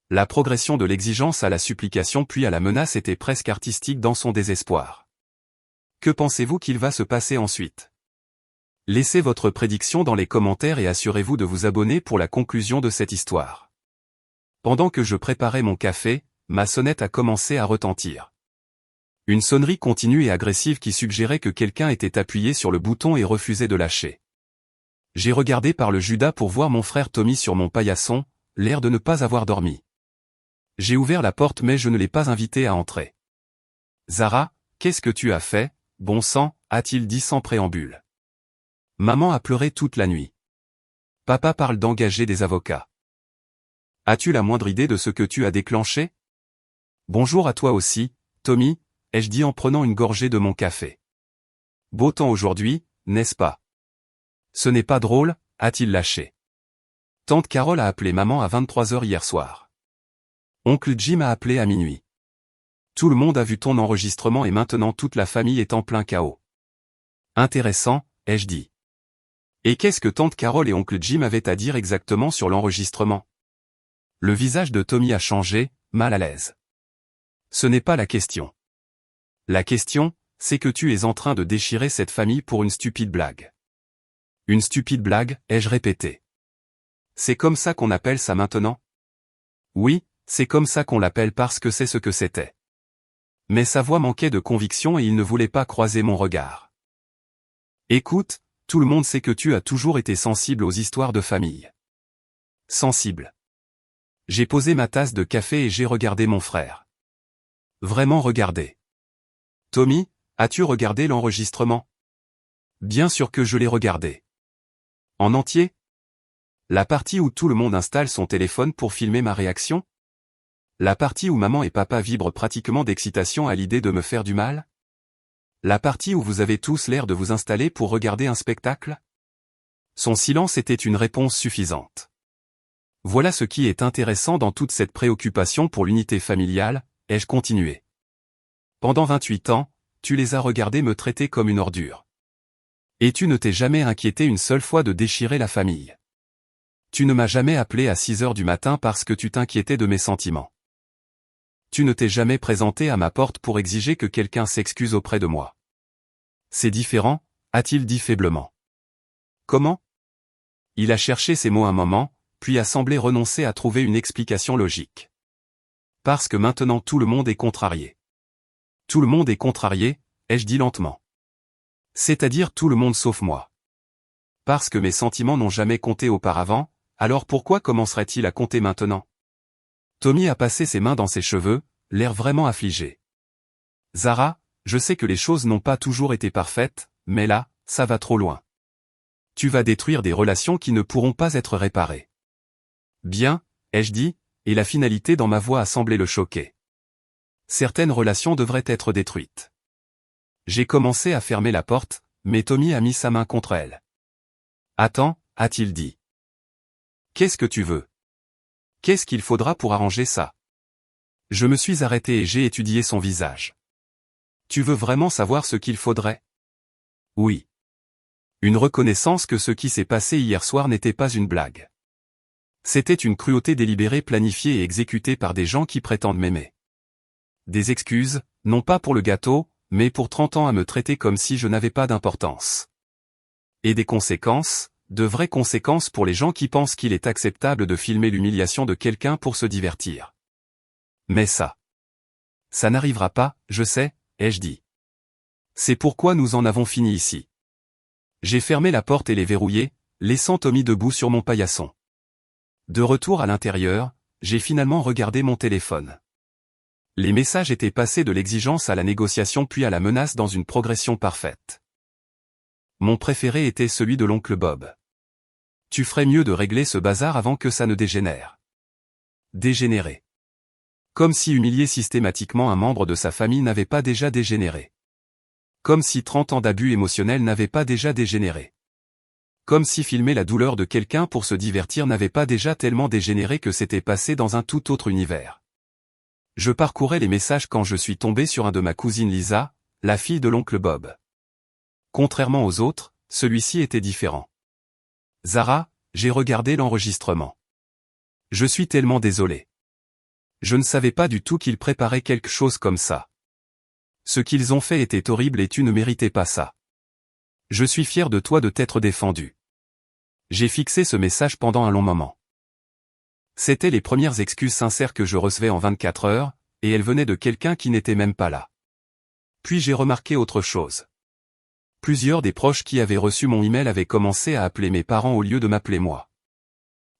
La progression de l'exigence à la supplication puis à la menace était presque artistique dans son désespoir. Que pensez-vous qu'il va se passer ensuite? Laissez votre prédiction dans les commentaires et assurez-vous de vous abonner pour la conclusion de cette histoire. Pendant que je préparais mon café, ma sonnette a commencé à retentir. Une sonnerie continue et agressive qui suggérait que quelqu'un était appuyé sur le bouton et refusait de lâcher. J'ai regardé par le Judas pour voir mon frère Tommy sur mon paillasson, l'air de ne pas avoir dormi. J'ai ouvert la porte mais je ne l'ai pas invité à entrer. « Zara, qu'est-ce que tu as fait, bon sang ?» a-t-il dit sans préambule. Maman a pleuré toute la nuit. Papa parle d'engager des avocats. As-tu la moindre idée de ce que tu as déclenché? Bonjour à toi aussi, Tommy, ai-je dit en prenant une gorgée de mon café. Beau temps aujourd'hui, n'est-ce pas? Ce n'est pas drôle, a-t-il lâché. Tante Carole a appelé maman à 23h hier soir. Oncle Jim a appelé à minuit. Tout le monde a vu ton enregistrement et maintenant toute la famille est en plein chaos. Intéressant, ai-je dit. Et qu'est-ce que tante Carole et oncle Jim avaient à dire exactement sur l'enregistrement? Le visage de Tommy a changé, mal à l'aise. Ce n'est pas la question. La question, c'est que tu es en train de déchirer cette famille pour une stupide blague. Une stupide blague, ai-je répété. C'est comme ça qu'on appelle ça maintenant? Oui, c'est comme ça qu'on l'appelle parce que c'est ce que c'était. Mais sa voix manquait de conviction et il ne voulait pas croiser mon regard. Écoute, tout le monde sait que tu as toujours été sensible aux histoires de famille. Sensible. J'ai posé ma tasse de café et j'ai regardé mon frère. Vraiment regardé. Tommy, as-tu regardé l'enregistrement? Bien sûr que je l'ai regardé. En entier? La partie où tout le monde installe son téléphone pour filmer ma réaction? La partie où maman et papa vibrent pratiquement d'excitation à l'idée de me faire du mal? La partie où vous avez tous l'air de vous installer pour regarder un spectacle? Son silence était une réponse suffisante. Voilà ce qui est intéressant dans toute cette préoccupation pour l'unité familiale, ai-je continué. Pendant 28 ans, tu les as regardés me traiter comme une ordure. Et tu ne t'es jamais inquiété une seule fois de déchirer la famille. Tu ne m'as jamais appelé à 6h du matin parce que tu t'inquiétais de mes sentiments. Tu ne t'es jamais présenté à ma porte pour exiger que quelqu'un s'excuse auprès de moi. C'est différent, a-t-il dit faiblement. Comment? Il a cherché ses mots un moment, puis a semblé renoncer à trouver une explication logique. Parce que maintenant tout le monde est contrarié. Tout le monde est contrarié, ai-je dit lentement. C'est-à-dire tout le monde sauf moi. Parce que mes sentiments n'ont jamais compté auparavant, alors pourquoi commencerait-il à compter maintenant? Tommy a passé ses mains dans ses cheveux, l'air vraiment affligé. Zara, je sais que les choses n'ont pas toujours été parfaites, mais là, ça va trop loin. Tu vas détruire des relations qui ne pourront pas être réparées. Bien, ai-je dit, et la finalité dans ma voix a semblé le choquer. Certaines relations devraient être détruites. J'ai commencé à fermer la porte, mais Tommy a mis sa main contre elle. Attends, a-t-il dit. Qu'est-ce que tu veux? Qu'est-ce qu'il faudra pour arranger ça? Je me suis arrêté et j'ai étudié son visage. Tu veux vraiment savoir ce qu'il faudrait? Oui. Une reconnaissance que ce qui s'est passé hier soir n'était pas une blague. C'était une cruauté délibérée planifiée et exécutée par des gens qui prétendent m'aimer. Des excuses, non pas pour le gâteau, mais pour 30 ans à me traiter comme si je n'avais pas d'importance. Et des conséquences, de vraies conséquences pour les gens qui pensent qu'il est acceptable de filmer l'humiliation de quelqu'un pour se divertir. Mais ça n'arrivera pas, je sais, ai-je dit. C'est pourquoi nous en avons fini ici. J'ai fermé la porte et les verrouillé, laissant Tommy debout sur mon paillasson. De retour à l'intérieur, j'ai finalement regardé mon téléphone. Les messages étaient passés de l'exigence à la négociation puis à la menace dans une progression parfaite. Mon préféré était celui de l'oncle Bob. Tu ferais mieux de régler ce bazar avant que ça ne dégénère. Dégénérer. Comme si humilier systématiquement un membre de sa famille n'avait pas déjà dégénéré. Comme si 30 ans d'abus émotionnels n'avaient pas déjà dégénéré. Comme si filmer la douleur de quelqu'un pour se divertir n'avait pas déjà tellement dégénéré que c'était passé dans un tout autre univers. Je parcourais les messages quand je suis tombé sur un de ma cousine Lisa, la fille de l'oncle Bob. Contrairement aux autres, celui-ci était différent. Zara, j'ai regardé l'enregistrement. Je suis tellement désolé. Je ne savais pas du tout qu'ils préparaient quelque chose comme ça. Ce qu'ils ont fait était horrible et tu ne méritais pas ça. Je suis fier de toi de t'être défendu. J'ai fixé ce message pendant un long moment. C'étaient les premières excuses sincères que je recevais en 24 heures, et elles venaient de quelqu'un qui n'était même pas là. Puis j'ai remarqué autre chose. Plusieurs des proches qui avaient reçu mon email avaient commencé à appeler mes parents au lieu de m'appeler moi.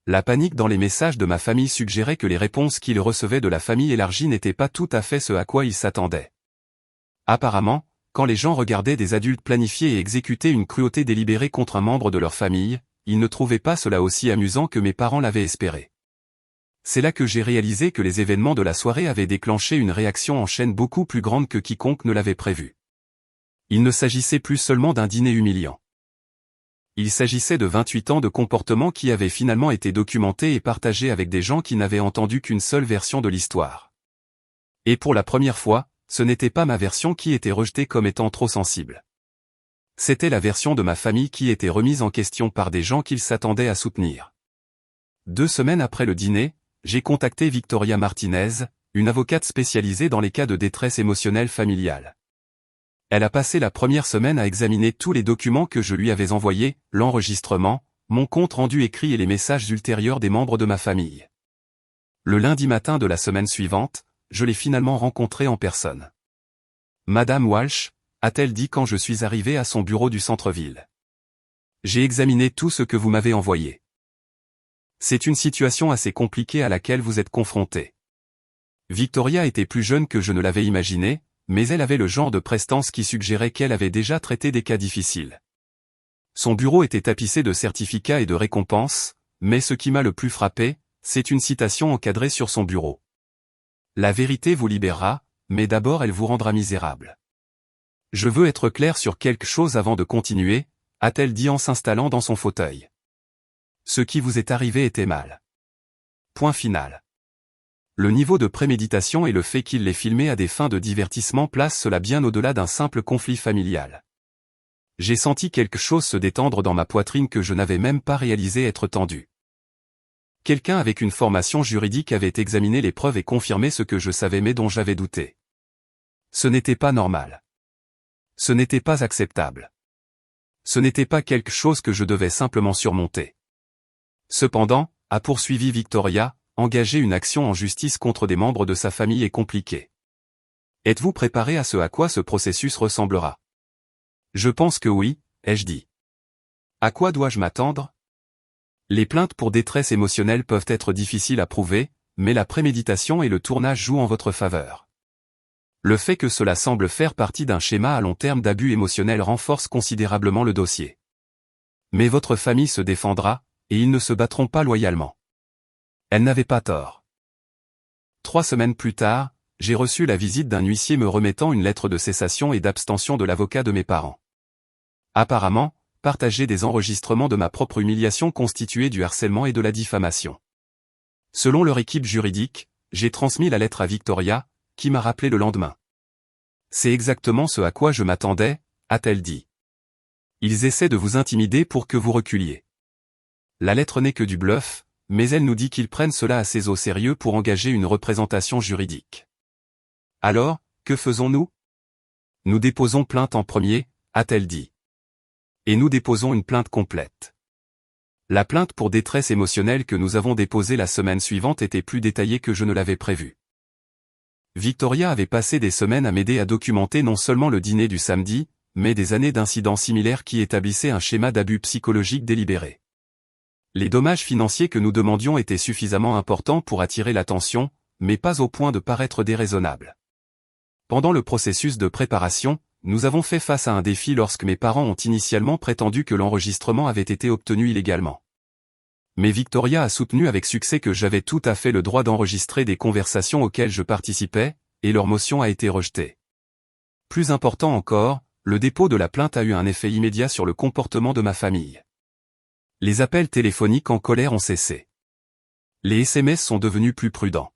La panique dans les messages de ma famille suggérait que les réponses qu'ils recevaient de la famille élargie n'étaient pas tout à fait ce à quoi ils s'attendaient. Apparemment, quand les gens regardaient des adultes planifier et exécuter une cruauté délibérée contre un membre de leur famille, ils ne trouvaient pas cela aussi amusant que mes parents l'avaient espéré. C'est là que j'ai réalisé que les événements de la soirée avaient déclenché une réaction en chaîne beaucoup plus grande que quiconque ne l'avait prévu. Il ne s'agissait plus seulement d'un dîner humiliant. Il s'agissait de 28 ans de comportement qui avaient finalement été documentés et partagés avec des gens qui n'avaient entendu qu'une seule version de l'histoire. Et pour la première fois, ce n'était pas ma version qui était rejetée comme étant trop sensible. C'était la version de ma famille qui était remise en question par des gens qu'ils s'attendaient à soutenir. 2 semaines après le dîner, j'ai contacté Victoria Martinez, une avocate spécialisée dans les cas de détresse émotionnelle familiale. Elle a passé la première semaine à examiner tous les documents que je lui avais envoyés, l'enregistrement, mon compte rendu écrit et les messages ultérieurs des membres de ma famille. Le lundi matin de la semaine suivante, je l'ai finalement rencontrée en personne. Madame Walsh, a-t-elle dit quand je suis arrivé à son bureau du centre-ville. J'ai examiné tout ce que vous m'avez envoyé. C'est une situation assez compliquée à laquelle vous êtes confronté. Victoria était plus jeune que je ne l'avais imaginé, mais elle avait le genre de prestance qui suggérait qu'elle avait déjà traité des cas difficiles. Son bureau était tapissé de certificats et de récompenses, mais ce qui m'a le plus frappé, c'est une citation encadrée sur son bureau. La vérité vous libérera, mais d'abord elle vous rendra misérable. Je veux être clair sur quelque chose avant de continuer, a-t-elle dit en s'installant dans son fauteuil. Ce qui vous est arrivé était mal. Point final. Le niveau de préméditation et le fait qu'il l'ait filmé à des fins de divertissement placent cela bien au-delà d'un simple conflit familial. J'ai senti quelque chose se détendre dans ma poitrine que je n'avais même pas réalisé être tendu. Quelqu'un avec une formation juridique avait examiné les preuves et confirmé ce que je savais mais dont j'avais douté. Ce n'était pas normal. Ce n'était pas acceptable. Ce n'était pas quelque chose que je devais simplement surmonter. Cependant, a poursuivi Victoria, engager une action en justice contre des membres de sa famille est compliqué. Êtes-vous préparé à ce à quoi ce processus ressemblera? Je pense que oui, ai-je dit. À quoi dois-je m'attendre? Les plaintes pour détresse émotionnelle peuvent être difficiles à prouver, mais la préméditation et le tournage jouent en votre faveur. Le fait que cela semble faire partie d'un schéma à long terme d'abus émotionnels renforce considérablement le dossier. Mais votre famille se défendra, et ils ne se battront pas loyalement. Elle n'avait pas tort. 3 semaines plus tard, j'ai reçu la visite d'un huissier me remettant une lettre de cessation et d'abstention de l'avocat de mes parents. Apparemment, partager des enregistrements de ma propre humiliation constituait du harcèlement et de la diffamation. Selon leur équipe juridique, j'ai transmis la lettre à Victoria, qui m'a rappelé le lendemain. C'est exactement ce à quoi je m'attendais, a-t-elle dit. Ils essaient de vous intimider pour que vous reculiez. La lettre n'est que du bluff, mais elle nous dit qu'ils prennent cela assez au sérieux pour engager une représentation juridique. Alors, que faisons-nous? Nous déposons plainte en premier, a-t-elle dit. Et nous déposons une plainte complète. La plainte pour détresse émotionnelle que nous avons déposée la semaine suivante était plus détaillée que je ne l'avais prévu. Victoria avait passé des semaines à m'aider à documenter non seulement le dîner du samedi, mais des années d'incidents similaires qui établissaient un schéma d'abus psychologique délibéré. Les dommages financiers que nous demandions étaient suffisamment importants pour attirer l'attention, mais pas au point de paraître déraisonnables. Pendant le processus de préparation, nous avons fait face à un défi lorsque mes parents ont initialement prétendu que l'enregistrement avait été obtenu illégalement. Mais Victoria a soutenu avec succès que j'avais tout à fait le droit d'enregistrer des conversations auxquelles je participais, et leur motion a été rejetée. Plus important encore, le dépôt de la plainte a eu un effet immédiat sur le comportement de ma famille. Les appels téléphoniques en colère ont cessé. Les SMS sont devenus plus prudents.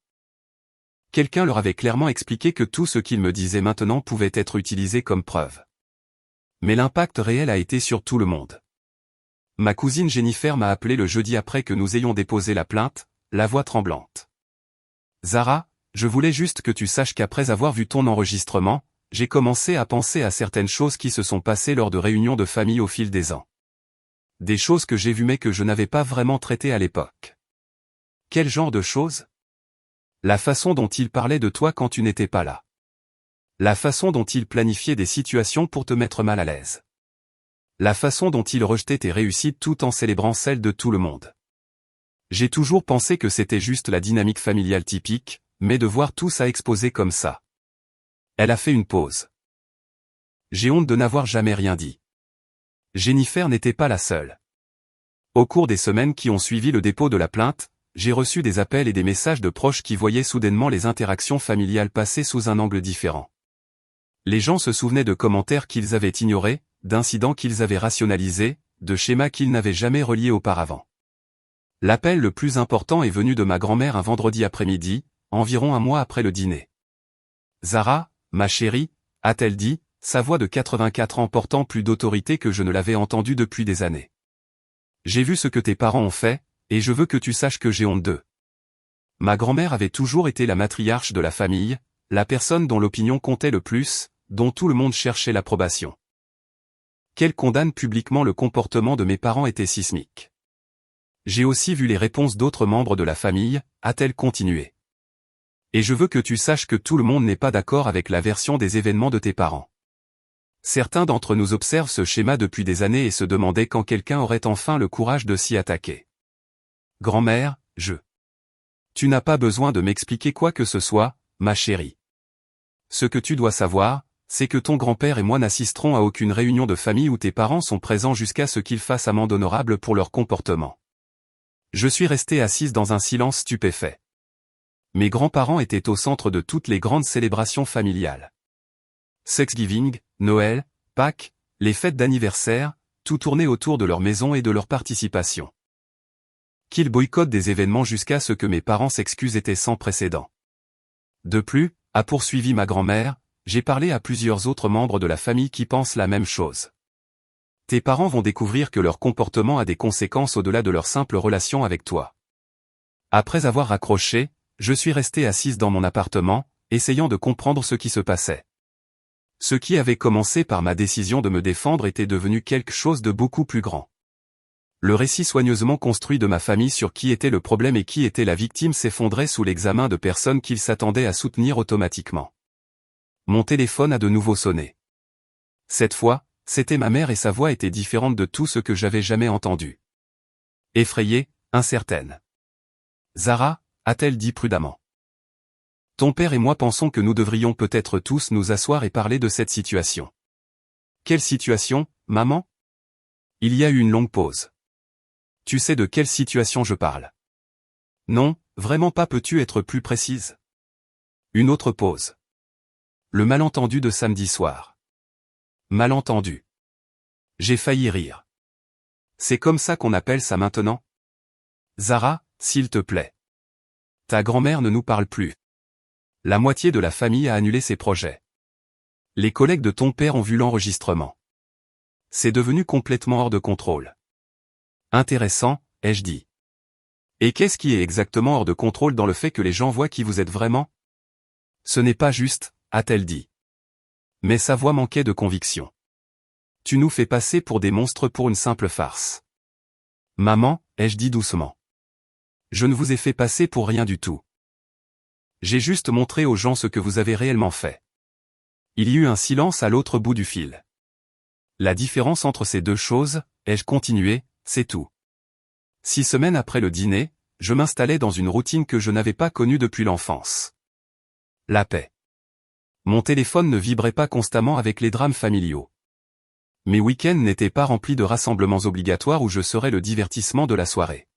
Quelqu'un leur avait clairement expliqué que tout ce qu'ils me disaient maintenant pouvait être utilisé comme preuve. Mais l'impact réel a été sur tout le monde. Ma cousine Jennifer m'a appelé le jeudi après que nous ayons déposé la plainte, la voix tremblante. Zara, je voulais juste que tu saches qu'après avoir vu ton enregistrement, j'ai commencé à penser à certaines choses qui se sont passées lors de réunions de famille au fil des ans. Des choses que j'ai vues mais que je n'avais pas vraiment traitées à l'époque. Quel genre de choses? La façon dont il parlait de toi quand tu n'étais pas là. La façon dont il planifiait des situations pour te mettre mal à l'aise. La façon dont il rejetait tes réussites tout en célébrant celles de tout le monde. J'ai toujours pensé que c'était juste la dynamique familiale typique, mais de voir tout ça exposé comme ça. Elle a fait une pause. J'ai honte de n'avoir jamais rien dit. Jennifer n'était pas la seule. Au cours des semaines qui ont suivi le dépôt de la plainte, j'ai reçu des appels et des messages de proches qui voyaient soudainement les interactions familiales passer sous un angle différent. Les gens se souvenaient de commentaires qu'ils avaient ignorés, d'incidents qu'ils avaient rationalisés, de schémas qu'ils n'avaient jamais reliés auparavant. L'appel le plus important est venu de ma grand-mère un vendredi après-midi, environ un mois après le dîner. Zara, ma chérie, a-t-elle dit, sa voix de 84 ans portant plus d'autorité que je ne l'avais entendue depuis des années. J'ai vu ce que tes parents ont fait, et je veux que tu saches que j'ai honte d'eux. Ma grand-mère avait toujours été la matriarche de la famille, la personne dont l'opinion comptait le plus, dont tout le monde cherchait l'approbation. Qu'elle condamne publiquement le comportement de mes parents était sismique. J'ai aussi vu les réponses d'autres membres de la famille, a-t-elle continué. Et je veux que tu saches que tout le monde n'est pas d'accord avec la version des événements de tes parents. Certains d'entre nous observent ce schéma depuis des années et se demandaient quand quelqu'un aurait enfin le courage de s'y attaquer. Grand-mère, Tu n'as pas besoin de m'expliquer quoi que ce soit, ma chérie. Ce que tu dois savoir, c'est que ton grand-père et moi n'assisterons à aucune réunion de famille où tes parents sont présents jusqu'à ce qu'ils fassent amende honorable pour leur comportement. Je suis restée assise dans un silence stupéfait. Mes grands-parents étaient au centre de toutes les grandes célébrations familiales. Thanksgiving, Noël, Pâques, les fêtes d'anniversaire, tout tournait autour de leur maison et de leur participation. Qu'ils boycottent des événements jusqu'à ce que mes parents s'excusent était sans précédent. De plus, a poursuivi ma grand-mère, j'ai parlé à plusieurs autres membres de la famille qui pensent la même chose. Tes parents vont découvrir que leur comportement a des conséquences au-delà de leur simple relation avec toi. Après avoir raccroché, je suis restée assise dans mon appartement, essayant de comprendre ce qui se passait. Ce qui avait commencé par ma décision de me défendre était devenu quelque chose de beaucoup plus grand. Le récit soigneusement construit de ma famille sur qui était le problème et qui était la victime s'effondrait sous l'examen de personnes qu'ils s'attendaient à soutenir automatiquement. Mon téléphone a de nouveau sonné. Cette fois, c'était ma mère et sa voix était différente de tout ce que j'avais jamais entendu. Effrayée, incertaine. Zara, a-t-elle dit prudemment. Ton père et moi pensons que nous devrions peut-être tous nous asseoir et parler de cette situation. Quelle situation, maman? Il y a eu une longue pause. Tu sais de quelle situation je parle? Non, vraiment pas, peux-tu être plus précise? Une autre pause. Le malentendu de samedi soir. Malentendu. J'ai failli rire. C'est comme ça qu'on appelle ça maintenant? Zara, s'il te plaît. Ta grand-mère ne nous parle plus. La moitié de la famille a annulé ses projets. Les collègues de ton père ont vu l'enregistrement. C'est devenu complètement hors de contrôle. Intéressant, ai-je dit. Et qu'est-ce qui est exactement hors de contrôle dans le fait que les gens voient qui vous êtes vraiment? Ce n'est pas juste, a-t-elle dit. Mais sa voix manquait de conviction. Tu nous fais passer pour des monstres pour une simple farce. Maman, ai-je dit doucement. Je ne vous ai fait passer pour rien du tout. J'ai juste montré aux gens ce que vous avez réellement fait. Il y eut un silence à l'autre bout du fil. La différence entre ces deux choses, ai-je continué, c'est tout. 6 semaines après le dîner, je m'installais dans une routine que je n'avais pas connue depuis l'enfance. La paix. Mon téléphone ne vibrait pas constamment avec les drames familiaux. Mes week-ends n'étaient pas remplis de rassemblements obligatoires où je serais le divertissement de la soirée.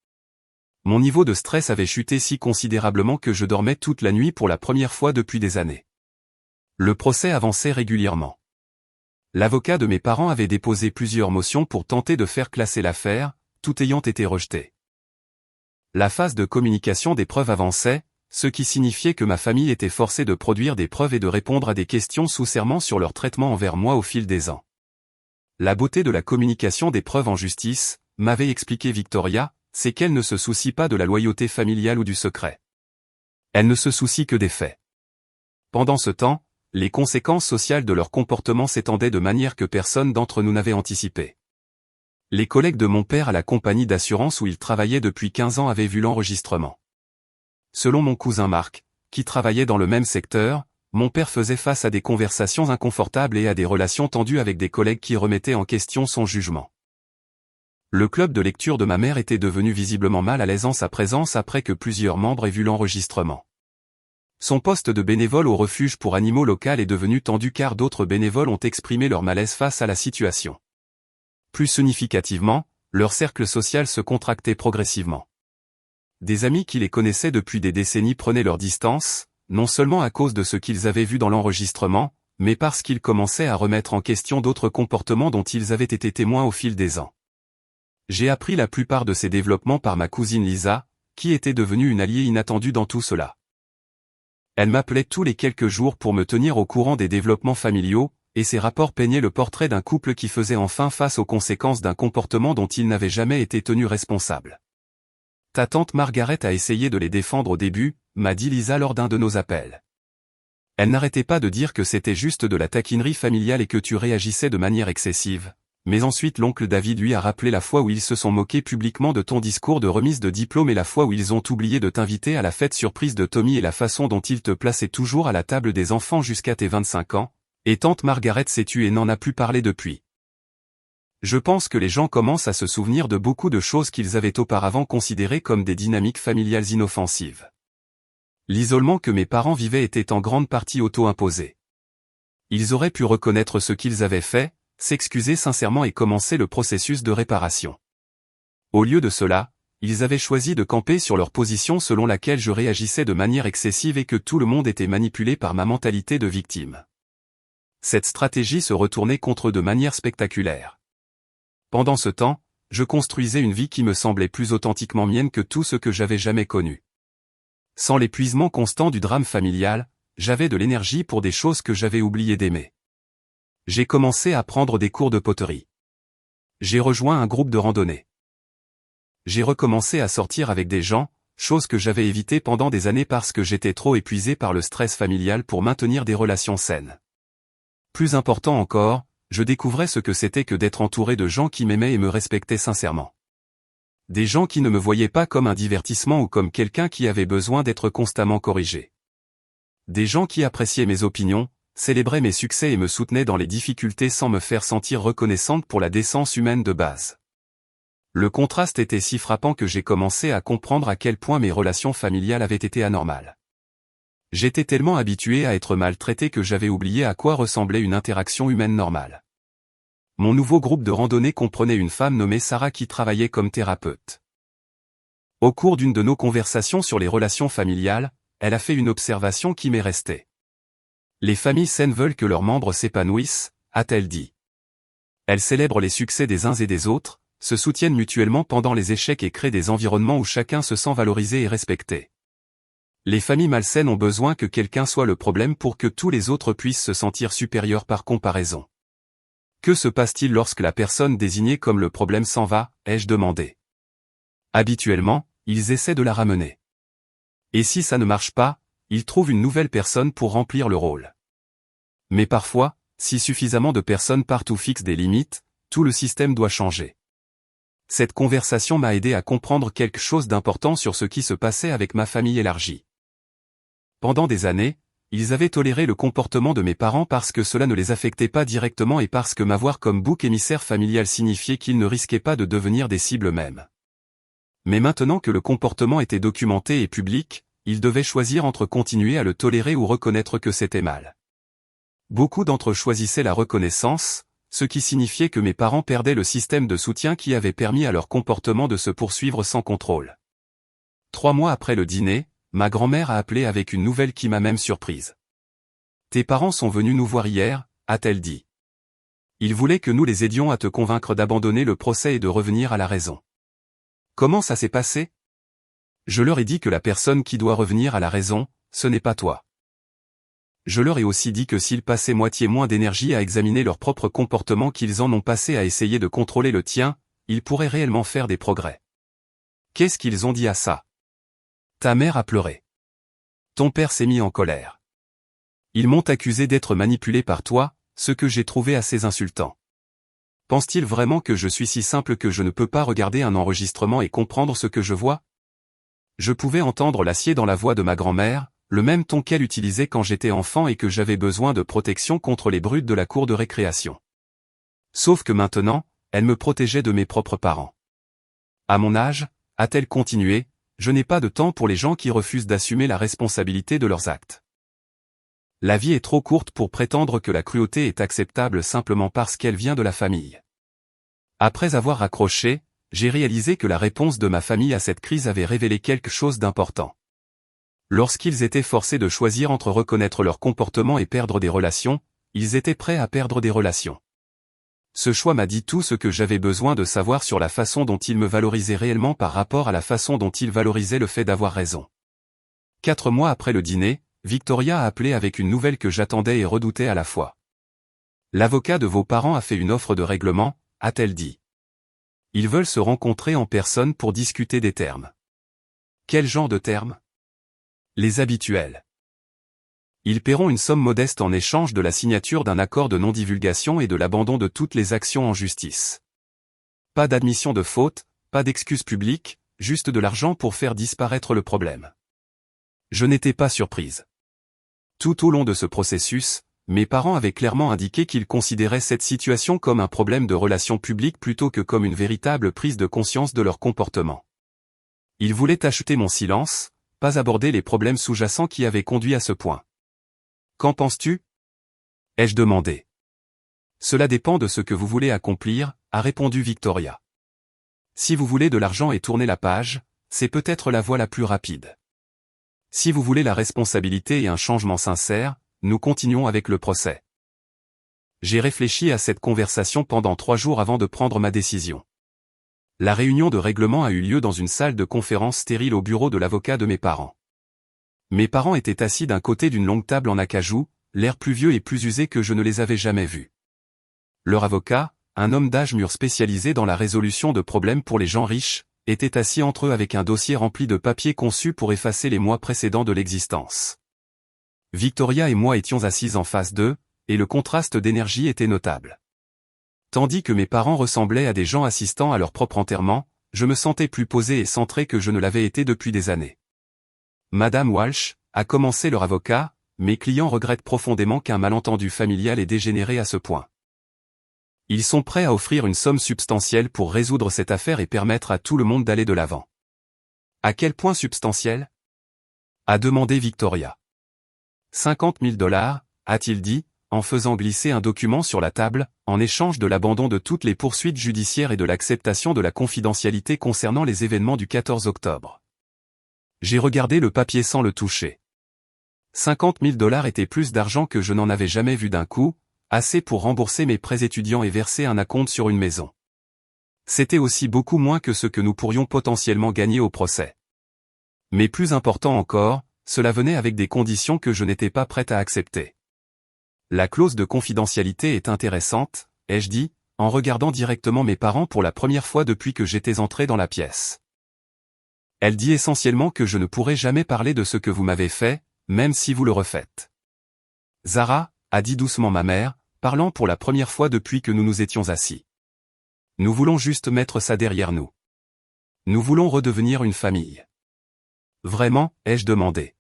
Mon niveau de stress avait chuté si considérablement que je dormais toute la nuit pour la première fois depuis des années. Le procès avançait régulièrement. L'avocat de mes parents avait déposé plusieurs motions pour tenter de faire classer l'affaire, tout ayant été rejeté. La phase de communication des preuves avançait, ce qui signifiait que ma famille était forcée de produire des preuves et de répondre à des questions sous serment sur leur traitement envers moi au fil des ans. La beauté de la communication des preuves en justice, m'avait expliqué Victoria, c'est qu'elle ne se soucie pas de la loyauté familiale ou du secret. Elle ne se soucie que des faits. Pendant ce temps, les conséquences sociales de leur comportement s'étendaient de manière que personne d'entre nous n'avait anticipé. Les collègues de mon père à la compagnie d'assurance où il travaillait depuis 15 ans avaient vu l'enregistrement. Selon mon cousin Marc, qui travaillait dans le même secteur, mon père faisait face à des conversations inconfortables et à des relations tendues avec des collègues qui remettaient en question son jugement. Le club de lecture de ma mère était devenu visiblement mal à l'aise en sa présence après que plusieurs membres aient vu l'enregistrement. Son poste de bénévole au refuge pour animaux local est devenu tendu car d'autres bénévoles ont exprimé leur malaise face à la situation. Plus significativement, leur cercle social se contractait progressivement. Des amis qui les connaissaient depuis des décennies prenaient leur distance, non seulement à cause de ce qu'ils avaient vu dans l'enregistrement, mais parce qu'ils commençaient à remettre en question d'autres comportements dont ils avaient été témoins au fil des ans. J'ai appris la plupart de ces développements par ma cousine Lisa, qui était devenue une alliée inattendue dans tout cela. Elle m'appelait tous les quelques jours pour me tenir au courant des développements familiaux, et ses rapports peignaient le portrait d'un couple qui faisait enfin face aux conséquences d'un comportement dont il n'avait jamais été tenu responsable. Ta tante Margaret a essayé de les défendre au début, m'a dit Lisa lors d'un de nos appels. Elle n'arrêtait pas de dire que c'était juste de la taquinerie familiale et que tu réagissais de manière excessive. Mais ensuite l'oncle David lui a rappelé la fois où ils se sont moqués publiquement de ton discours de remise de diplôme et la fois où ils ont oublié de t'inviter à la fête surprise de Tommy et la façon dont ils te plaçaient toujours à la table des enfants jusqu'à tes 25 ans, et tante Margaret s'est tue et n'en a plus parlé depuis. Je pense que les gens commencent à se souvenir de beaucoup de choses qu'ils avaient auparavant considérées comme des dynamiques familiales inoffensives. L'isolement que mes parents vivaient était en grande partie auto-imposé. Ils auraient pu reconnaître ce qu'ils avaient fait, s'excuser sincèrement et commencer le processus de réparation. Au lieu de cela, ils avaient choisi de camper sur leur position selon laquelle je réagissais de manière excessive et que tout le monde était manipulé par ma mentalité de victime. Cette stratégie se retournait contre eux de manière spectaculaire. Pendant ce temps, je construisais une vie qui me semblait plus authentiquement mienne que tout ce que j'avais jamais connu. Sans l'épuisement constant du drame familial, j'avais de l'énergie pour des choses que j'avais oublié d'aimer. J'ai commencé à prendre des cours de poterie. J'ai rejoint un groupe de randonnée. J'ai recommencé à sortir avec des gens, chose que j'avais évitée pendant des années parce que j'étais trop épuisé par le stress familial pour maintenir des relations saines. Plus important encore, je découvrais ce que c'était que d'être entouré de gens qui m'aimaient et me respectaient sincèrement. Des gens qui ne me voyaient pas comme un divertissement ou comme quelqu'un qui avait besoin d'être constamment corrigé. Des gens qui appréciaient mes opinions, célébrait mes succès et me soutenait dans les difficultés sans me faire sentir reconnaissante pour la décence humaine de base. Le contraste était si frappant que j'ai commencé à comprendre à quel point mes relations familiales avaient été anormales. J'étais tellement habitué à être maltraité que j'avais oublié à quoi ressemblait une interaction humaine normale. Mon nouveau groupe de randonnée comprenait une femme nommée Sarah qui travaillait comme thérapeute. Au cours d'une de nos conversations sur les relations familiales, elle a fait une observation qui m'est restée. Les familles saines veulent que leurs membres s'épanouissent, a-t-elle dit. Elles célèbrent les succès des uns et des autres, se soutiennent mutuellement pendant les échecs et créent des environnements où chacun se sent valorisé et respecté. Les familles malsaines ont besoin que quelqu'un soit le problème pour que tous les autres puissent se sentir supérieurs par comparaison. Que se passe-t-il lorsque la personne désignée comme le problème s'en va, ai-je demandé. Habituellement, ils essaient de la ramener. Et si ça ne marche pas, ils trouvent une nouvelle personne pour remplir le rôle. Mais parfois, si suffisamment de personnes partent ou fixent des limites, tout le système doit changer. Cette conversation m'a aidé à comprendre quelque chose d'important sur ce qui se passait avec ma famille élargie. Pendant des années, ils avaient toléré le comportement de mes parents parce que cela ne les affectait pas directement et parce que m'avoir comme bouc émissaire familial signifiait qu'ils ne risquaient pas de devenir des cibles mêmes. Mais maintenant que le comportement était documenté et public, ils devaient choisir entre continuer à le tolérer ou reconnaître que c'était mal. Beaucoup d'entre eux choisissaient la reconnaissance, ce qui signifiait que mes parents perdaient le système de soutien qui avait permis à leur comportement de se poursuivre sans contrôle. 3 mois après le dîner, ma grand-mère a appelé avec une nouvelle qui m'a même surprise. « Tes parents sont venus nous voir hier », a-t-elle dit. « Ils voulaient que nous les aidions à te convaincre d'abandonner le procès et de revenir à la raison. » Comment ça s'est passé? Je leur ai dit que la personne qui doit revenir à la raison, ce n'est pas toi. Je leur ai aussi dit que s'ils passaient moitié moins d'énergie à examiner leur propre comportement qu'ils en ont passé à essayer de contrôler le tien, ils pourraient réellement faire des progrès. Qu'est-ce qu'ils ont dit à ça? Ta mère a pleuré. Ton père s'est mis en colère. Ils m'ont accusé d'être manipulé par toi, ce que j'ai trouvé assez insultant. Pense-t-il vraiment que je suis si simple que je ne peux pas regarder un enregistrement et comprendre ce que je vois? Je pouvais entendre l'acier dans la voix de ma grand-mère, le même ton qu'elle utilisait quand j'étais enfant et que j'avais besoin de protection contre les brutes de la cour de récréation. Sauf que maintenant, elle me protégeait de mes propres parents. À mon âge, a-t-elle continué, je n'ai pas de temps pour les gens qui refusent d'assumer la responsabilité de leurs actes. La vie est trop courte pour prétendre que la cruauté est acceptable simplement parce qu'elle vient de la famille. Après avoir raccroché, j'ai réalisé que la réponse de ma famille à cette crise avait révélé quelque chose d'important. Lorsqu'ils étaient forcés de choisir entre reconnaître leur comportement et perdre des relations, ils étaient prêts à perdre des relations. Ce choix m'a dit tout ce que j'avais besoin de savoir sur la façon dont ils me valorisaient réellement par rapport à la façon dont ils valorisaient le fait d'avoir raison. 4 mois après le dîner, Victoria a appelé avec une nouvelle que j'attendais et redoutais à la fois. L'avocat de vos parents a fait une offre de règlement, a-t-elle dit. Ils veulent se rencontrer en personne pour discuter des termes. Quel genre de termes? Les habituels. Ils paieront une somme modeste en échange de la signature d'un accord de non-divulgation et de l'abandon de toutes les actions en justice. Pas d'admission de faute, pas d'excuses publiques, juste de l'argent pour faire disparaître le problème. Je n'étais pas surprise. Tout au long de ce processus, mes parents avaient clairement indiqué qu'ils considéraient cette situation comme un problème de relations publiques plutôt que comme une véritable prise de conscience de leur comportement. Ils voulaient acheter mon silence, pas aborder les problèmes sous-jacents qui avaient conduit à ce point. Qu'en penses-tu? Ai-je demandé. Cela dépend de ce que vous voulez accomplir, a répondu Victoria. Si vous voulez de l'argent et tourner la page, c'est peut-être la voie la plus rapide. Si vous voulez la responsabilité et un changement sincère, nous continuons avec le procès. J'ai réfléchi à cette conversation pendant 3 jours avant de prendre ma décision. La réunion de règlement a eu lieu dans une salle de conférence stérile au bureau de l'avocat de mes parents. Mes parents étaient assis d'un côté d'une longue table en acajou, l'air plus vieux et plus usé que je ne les avais jamais vus. Leur avocat, un homme d'âge mûr spécialisé dans la résolution de problèmes pour les gens riches, était assis entre eux avec un dossier rempli de papiers conçus pour effacer les mois précédents de l'existence. Victoria et moi étions assis en face d'eux, et le contraste d'énergie était notable. Tandis que mes parents ressemblaient à des gens assistant à leur propre enterrement, je me sentais plus posé et centré que je ne l'avais été depuis des années. Madame Walsh, a commencé leur avocat, mes clients regrettent profondément qu'un malentendu familial ait dégénéré à ce point. Ils sont prêts à offrir une somme substantielle pour résoudre cette affaire et permettre à tout le monde d'aller de l'avant. À quel point substantiel ? A demandé Victoria. 50 000 $, a-t-il dit, en faisant glisser un document sur la table, en échange de l'abandon de toutes les poursuites judiciaires et de l'acceptation de la confidentialité concernant les événements du 14 octobre. J'ai regardé le papier sans le toucher. 50 000 $ était plus d'argent que je n'en avais jamais vu d'un coup, assez pour rembourser mes prêts étudiants et verser un acompte sur une maison. C'était aussi beaucoup moins que ce que nous pourrions potentiellement gagner au procès. Mais plus important encore, cela venait avec des conditions que je n'étais pas prête à accepter. La clause de confidentialité est intéressante, ai-je dit, en regardant directement mes parents pour la première fois depuis que j'étais entré dans la pièce. Elle dit essentiellement que je ne pourrai jamais parler de ce que vous m'avez fait, même si vous le refaites. Zara, a dit doucement ma mère, parlant pour la première fois depuis que nous nous étions assis. Nous voulons juste mettre ça derrière nous. Nous voulons redevenir une famille. Vraiment, ai-je demandé.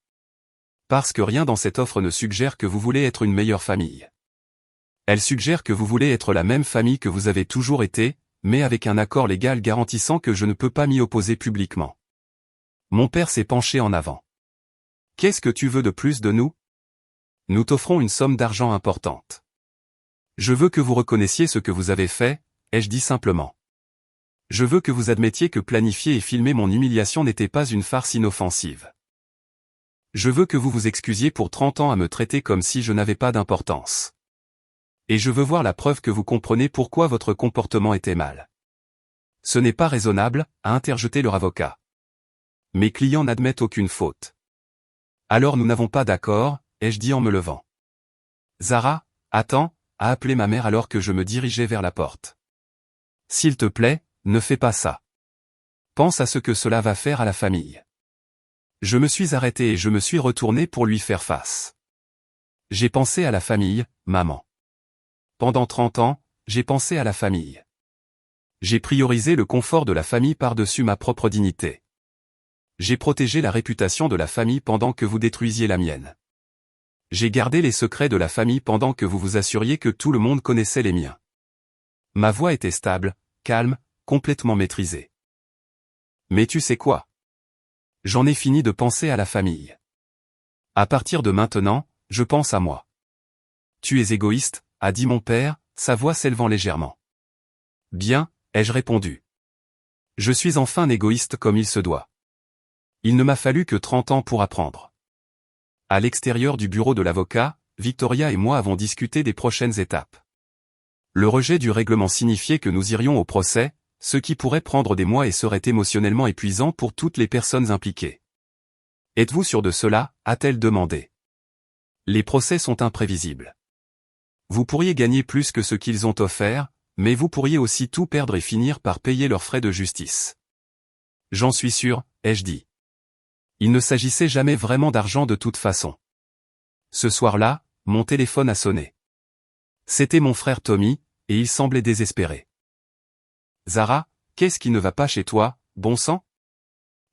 Parce que rien dans cette offre ne suggère que vous voulez être une meilleure famille. Elle suggère que vous voulez être la même famille que vous avez toujours été, mais avec un accord légal garantissant que je ne peux pas m'y opposer publiquement. Mon père s'est penché en avant. Qu'est-ce que tu veux de plus de nous ? Nous t'offrons une somme d'argent importante. Je veux que vous reconnaissiez ce que vous avez fait, ai-je dit simplement. Je veux que vous admettiez que planifier et filmer mon humiliation n'était pas une farce inoffensive. Je veux que vous vous excusiez pour 30 ans à me traiter comme si je n'avais pas d'importance. Et je veux voir la preuve que vous comprenez pourquoi votre comportement était mal. Ce n'est pas raisonnable, a interjeté leur avocat. Mes clients n'admettent aucune faute. Alors nous n'avons pas d'accord, ai-je dit en me levant. Zara, attends, a appelé ma mère alors que je me dirigeais vers la porte. S'il te plaît, ne fais pas ça. Pense à ce que cela va faire à la famille. Je me suis arrêté et je me suis retourné pour lui faire face. J'ai pensé à la famille, maman. Pendant 30 ans, j'ai pensé à la famille. J'ai priorisé le confort de la famille par-dessus ma propre dignité. J'ai protégé la réputation de la famille pendant que vous détruisiez la mienne. J'ai gardé les secrets de la famille pendant que vous vous assuriez que tout le monde connaissait les miens. Ma voix était stable, calme, complètement maîtrisée. Mais tu sais quoi ? J'en ai fini de penser à la famille. À partir de maintenant, je pense à moi. Tu es égoïste, a dit mon père, sa voix s'élevant légèrement. Bien, ai-je répondu. Je suis enfin égoïste comme il se doit. Il ne m'a fallu que 30 ans pour apprendre. À l'extérieur du bureau de l'avocat, Victoria et moi avons discuté des prochaines étapes. Le rejet du règlement signifiait que nous irions au procès, ce qui pourrait prendre des mois et serait émotionnellement épuisant pour toutes les personnes impliquées. Êtes-vous sûr de cela ? A-t-elle demandé. Les procès sont imprévisibles. Vous pourriez gagner plus que ce qu'ils ont offert, mais vous pourriez aussi tout perdre et finir par payer leurs frais de justice. J'en suis sûr, ai-je dit. Il ne s'agissait jamais vraiment d'argent de toute façon. Ce soir-là, mon téléphone a sonné. C'était mon frère Tommy, et il semblait désespéré. Zara, qu'est-ce qui ne va pas chez toi, bon sang ?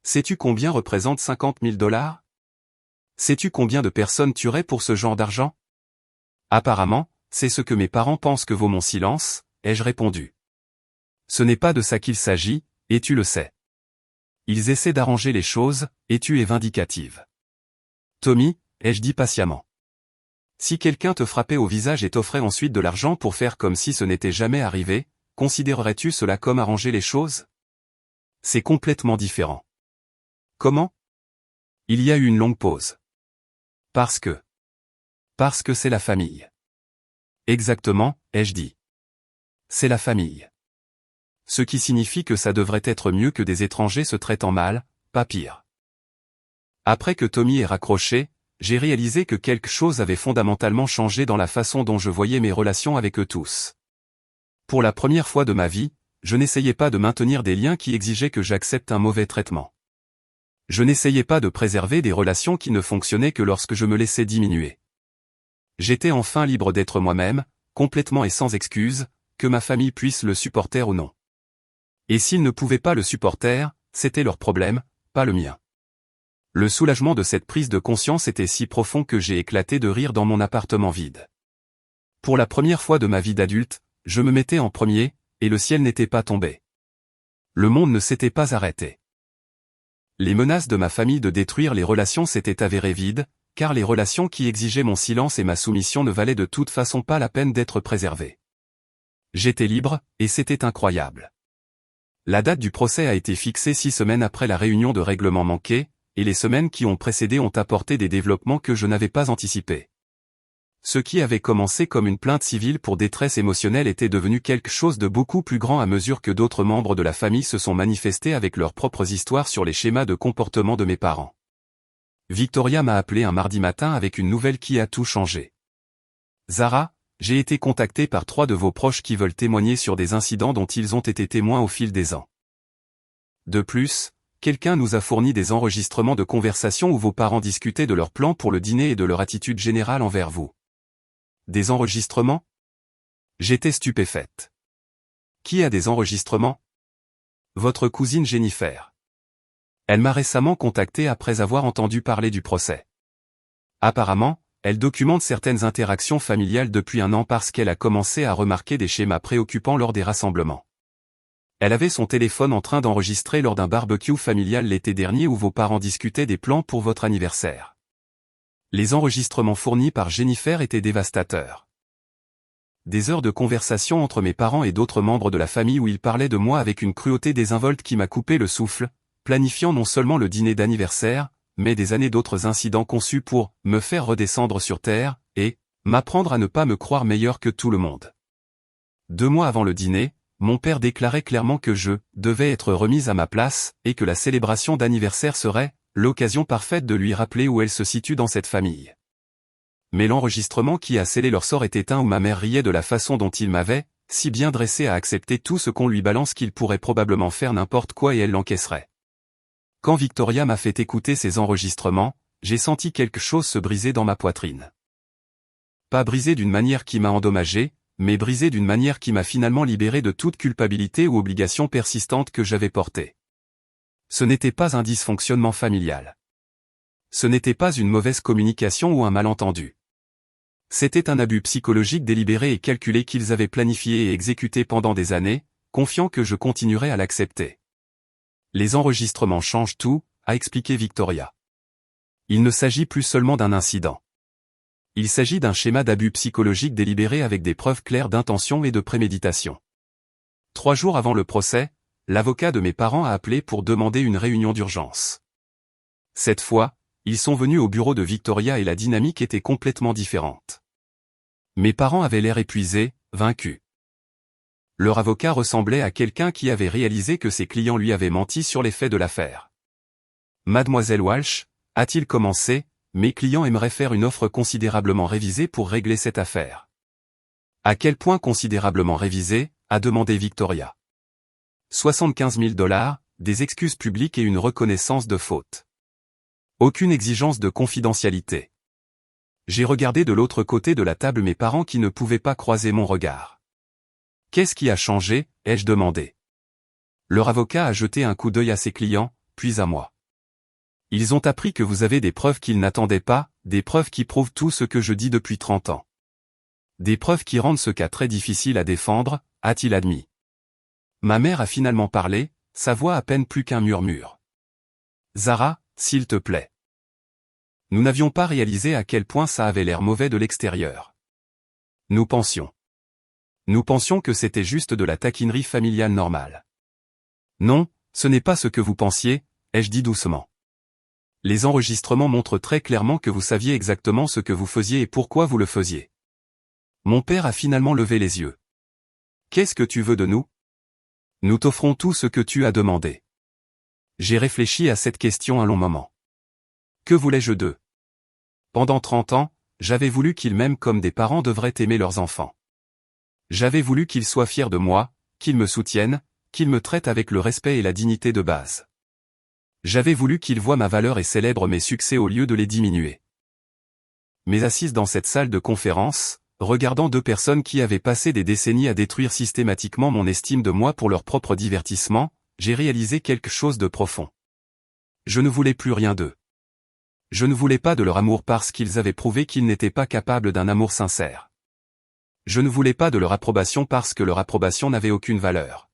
Sais-tu combien représente 50 000 $? Sais-tu combien de personnes tueraient pour ce genre d'argent ? Apparemment, c'est ce que mes parents pensent que vaut mon silence, ai-je répondu. Ce n'est pas de ça qu'il s'agit, et tu le sais. Ils essaient d'arranger les choses, et tu es vindicative. Tommy, ai-je dit patiemment. Si quelqu'un te frappait au visage et t'offrait ensuite de l'argent pour faire comme si ce n'était jamais arrivé, considérerais-tu cela comme arranger les choses ? C'est complètement différent. Comment ? Il y a eu une longue pause. Parce que c'est la famille. Exactement, ai-je dit. C'est la famille. Ce qui signifie que ça devrait être mieux que des étrangers se traitant mal, pas pire. Après que Tommy ait raccroché, j'ai réalisé que quelque chose avait fondamentalement changé dans la façon dont je voyais mes relations avec eux tous. Pour la première fois de ma vie, je n'essayais pas de maintenir des liens qui exigeaient que j'accepte un mauvais traitement. Je n'essayais pas de préserver des relations qui ne fonctionnaient que lorsque je me laissais diminuer. J'étais enfin libre d'être moi-même, complètement et sans excuse, que ma famille puisse le supporter ou non. Et s'ils ne pouvaient pas le supporter, c'était leur problème, pas le mien. Le soulagement de cette prise de conscience était si profond que j'ai éclaté de rire dans mon appartement vide. Pour la première fois de ma vie d'adulte, je me mettais en premier, et le ciel n'était pas tombé. Le monde ne s'était pas arrêté. Les menaces de ma famille de détruire les relations s'étaient avérées vides, car les relations qui exigeaient mon silence et ma soumission ne valaient de toute façon pas la peine d'être préservées. J'étais libre, et c'était incroyable. La date du procès a été fixée 6 semaines après la réunion de règlement manquée, et les semaines qui ont précédé ont apporté des développements que je n'avais pas anticipés. Ce qui avait commencé comme une plainte civile pour détresse émotionnelle était devenu quelque chose de beaucoup plus grand à mesure que d'autres membres de la famille se sont manifestés avec leurs propres histoires sur les schémas de comportement de mes parents. Victoria m'a appelé un mardi matin avec une nouvelle qui a tout changé. Zara, j'ai été contacté par 3 de vos proches qui veulent témoigner sur des incidents dont ils ont été témoins au fil des ans. De plus, quelqu'un nous a fourni des enregistrements de conversations où vos parents discutaient de leurs plans pour le dîner et de leur attitude générale envers vous. Des enregistrements? J'étais stupéfaite. Qui a des enregistrements? Votre cousine Jennifer. Elle m'a récemment contacté après avoir entendu parler du procès. Apparemment, elle documente certaines interactions familiales depuis 1 an parce qu'elle a commencé à remarquer des schémas préoccupants lors des rassemblements. Elle avait son téléphone en train d'enregistrer lors d'un barbecue familial l'été dernier où vos parents discutaient des plans pour votre anniversaire. Les enregistrements fournis par Jennifer étaient dévastateurs. Des heures de conversation entre mes parents et d'autres membres de la famille où ils parlaient de moi avec une cruauté désinvolte qui m'a coupé le souffle, planifiant non seulement le dîner d'anniversaire, mais des années d'autres incidents conçus pour me faire redescendre sur terre, et m'apprendre à ne pas me croire meilleur que tout le monde. 2 mois avant le dîner, mon père déclarait clairement que je devais être remise à ma place, et que la célébration d'anniversaire serait l'occasion parfaite de lui rappeler où elle se situe dans cette famille. Mais l'enregistrement qui a scellé leur sort est éteint où ma mère riait de la façon dont il m'avait si bien dressé à accepter tout ce qu'on lui balance qu'il pourrait probablement faire n'importe quoi et elle l'encaisserait. Quand Victoria m'a fait écouter ces enregistrements, j'ai senti quelque chose se briser dans ma poitrine. Pas brisé d'une manière qui m'a endommagé, mais brisé d'une manière qui m'a finalement libéré de toute culpabilité ou obligation persistante que j'avais portée. Ce n'était pas un dysfonctionnement familial. Ce n'était pas une mauvaise communication ou un malentendu. C'était un abus psychologique délibéré et calculé qu'ils avaient planifié et exécuté pendant des années, confiant que je continuerais à l'accepter. Les enregistrements changent tout, a expliqué Victoria. Il ne s'agit plus seulement d'un incident. Il s'agit d'un schéma d'abus psychologique délibéré avec des preuves claires d'intention et de préméditation. 3 jours avant le procès, l'avocat de mes parents a appelé pour demander une réunion d'urgence. Cette fois, ils sont venus au bureau de Victoria et la dynamique était complètement différente. Mes parents avaient l'air épuisés, vaincus. Leur avocat ressemblait à quelqu'un qui avait réalisé que ses clients lui avaient menti sur les faits de l'affaire. Mademoiselle Walsh, a-t-il commencé, mes clients aimeraient faire une offre considérablement révisée pour régler cette affaire. À quel point considérablement révisée, a demandé Victoria. 75 000 $, des excuses publiques et une reconnaissance de faute. Aucune exigence de confidentialité. J'ai regardé de l'autre côté de la table mes parents qui ne pouvaient pas croiser mon regard. Qu'est-ce qui a changé, ai-je demandé. Leur avocat a jeté un coup d'œil à ses clients, puis à moi. Ils ont appris que vous avez des preuves qu'ils n'attendaient pas, des preuves qui prouvent tout ce que je dis depuis 30 ans. Des preuves qui rendent ce cas très difficile à défendre, a-t-il admis. Ma mère a finalement parlé, sa voix à peine plus qu'un murmure. Zara, s'il te plaît. Nous n'avions pas réalisé à quel point ça avait l'air mauvais de l'extérieur. Nous pensions que c'était juste de la taquinerie familiale normale. Non, ce n'est pas ce que vous pensiez, ai-je dit doucement. Les enregistrements montrent très clairement que vous saviez exactement ce que vous faisiez et pourquoi vous le faisiez. Mon père a finalement levé les yeux. Qu'est-ce que tu veux de nous? Nous t'offrons tout ce que tu as demandé. J'ai réfléchi à cette question un long moment. Que voulais-je d'eux? Pendant 30 ans, j'avais voulu qu'ils m'aiment comme des parents devraient aimer leurs enfants. J'avais voulu qu'ils soient fiers de moi, qu'ils me soutiennent, qu'ils me traitent avec le respect et la dignité de base. J'avais voulu qu'ils voient ma valeur et célèbrent mes succès au lieu de les diminuer. Mais assise dans cette salle de conférence, regardant 2 personnes qui avaient passé des décennies à détruire systématiquement mon estime de moi pour leur propre divertissement, j'ai réalisé quelque chose de profond. Je ne voulais plus rien d'eux. Je ne voulais pas de leur amour parce qu'ils avaient prouvé qu'ils n'étaient pas capables d'un amour sincère. Je ne voulais pas de leur approbation parce que leur approbation n'avait aucune valeur.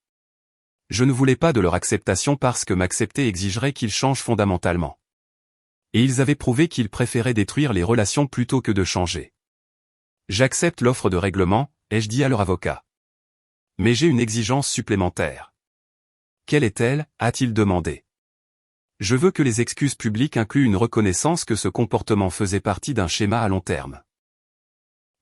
Je ne voulais pas de leur acceptation parce que m'accepter exigerait qu'ils changent fondamentalement. Et ils avaient prouvé qu'ils préféraient détruire les relations plutôt que de changer. J'accepte l'offre de règlement, ai-je dit à leur avocat. Mais j'ai une exigence supplémentaire. Quelle est-elle, a-t-il demandé. Je veux que les excuses publiques incluent une reconnaissance que ce comportement faisait partie d'un schéma à long terme.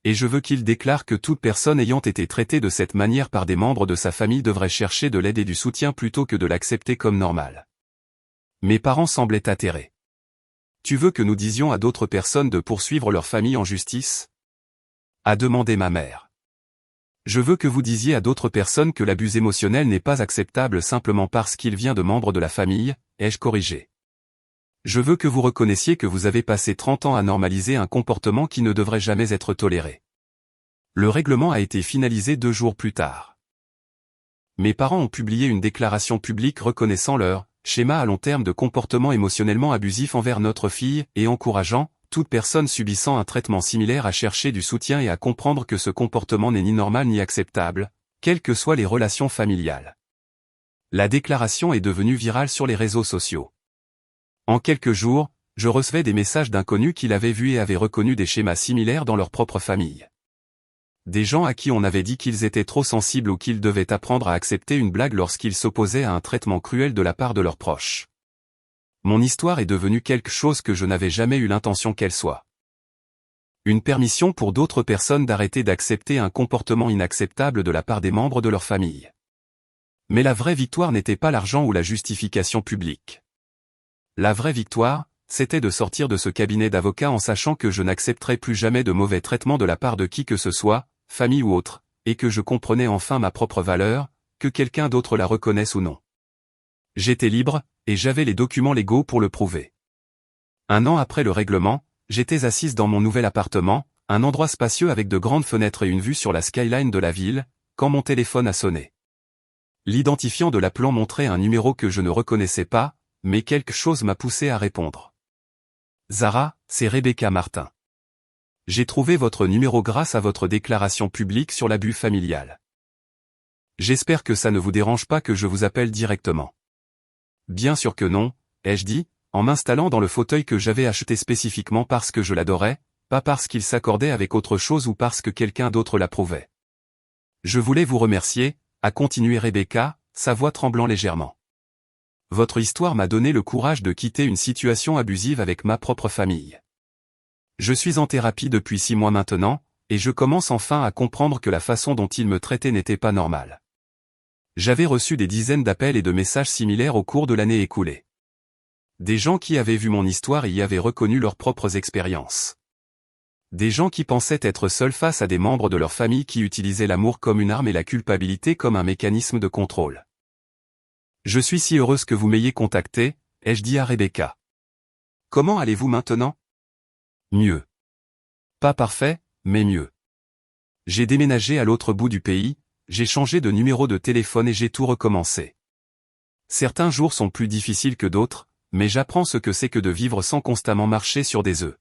Et je veux qu'il déclare que toute personne ayant été traitée de cette manière par des membres de sa famille devrait chercher de l'aide et du soutien plutôt que de l'accepter comme normal. Mes parents semblaient atterrés. Tu veux que nous disions à d'autres personnes de poursuivre leur famille en justice ? A demandé ma mère. Je veux que vous disiez à d'autres personnes que l'abus émotionnel n'est pas acceptable simplement parce qu'il vient de membres de la famille, ai-je corrigé. Je veux que vous reconnaissiez que vous avez passé 30 ans à normaliser un comportement qui ne devrait jamais être toléré. Le règlement a été finalisé 2 jours plus tard. Mes parents ont publié une déclaration publique reconnaissant leur schéma à long terme de comportement émotionnellement abusif envers notre fille et encourageant toute personne subissant un traitement similaire à chercher du soutien et à comprendre que ce comportement n'est ni normal ni acceptable, quelles que soient les relations familiales. La déclaration est devenue virale sur les réseaux sociaux. En quelques jours, je recevais des messages d'inconnus qui l'avaient vu et avaient reconnu des schémas similaires dans leur propre famille. Des gens à qui on avait dit qu'ils étaient trop sensibles ou qu'ils devaient apprendre à accepter une blague lorsqu'ils s'opposaient à un traitement cruel de la part de leurs proches. Mon histoire est devenue quelque chose que je n'avais jamais eu l'intention qu'elle soit. Une permission pour d'autres personnes d'arrêter d'accepter un comportement inacceptable de la part des membres de leur famille. Mais la vraie victoire n'était pas l'argent ou la justification publique. La vraie victoire, c'était de sortir de ce cabinet d'avocats en sachant que je n'accepterais plus jamais de mauvais traitements de la part de qui que ce soit, famille ou autre, et que je comprenais enfin ma propre valeur, que quelqu'un d'autre la reconnaisse ou non. J'étais libre, et j'avais les documents légaux pour le prouver. 1 an après le règlement, j'étais assise dans mon nouvel appartement, un endroit spacieux avec de grandes fenêtres et une vue sur la skyline de la ville, quand mon téléphone a sonné. L'identifiant de l'appelant montrait un numéro que je ne reconnaissais pas, mais quelque chose m'a poussé à répondre. Zara, c'est Rebecca Martin. J'ai trouvé votre numéro grâce à votre déclaration publique sur l'abus familial. J'espère que ça ne vous dérange pas que je vous appelle directement. Bien sûr que non, ai-je dit, en m'installant dans le fauteuil que j'avais acheté spécifiquement parce que je l'adorais, pas parce qu'il s'accordait avec autre chose ou parce que quelqu'un d'autre l'approuvait. Je voulais vous remercier, a continué Rebecca, sa voix tremblant légèrement. Votre histoire m'a donné le courage de quitter une situation abusive avec ma propre famille. Je suis en thérapie depuis 6 mois maintenant, et je commence enfin à comprendre que la façon dont il me traitait n'était pas normale. J'avais reçu des dizaines d'appels et de messages similaires au cours de l'année écoulée. Des gens qui avaient vu mon histoire et y avaient reconnu leurs propres expériences. Des gens qui pensaient être seuls face à des membres de leur famille qui utilisaient l'amour comme une arme et la culpabilité comme un mécanisme de contrôle. Je suis si heureuse que vous m'ayez contacté, ai-je dit à Rebecca. Comment allez-vous maintenant ? Mieux. Pas parfait, mais mieux. J'ai déménagé à l'autre bout du pays, j'ai changé de numéro de téléphone et j'ai tout recommencé. Certains jours sont plus difficiles que d'autres, mais j'apprends ce que c'est que de vivre sans constamment marcher sur des œufs.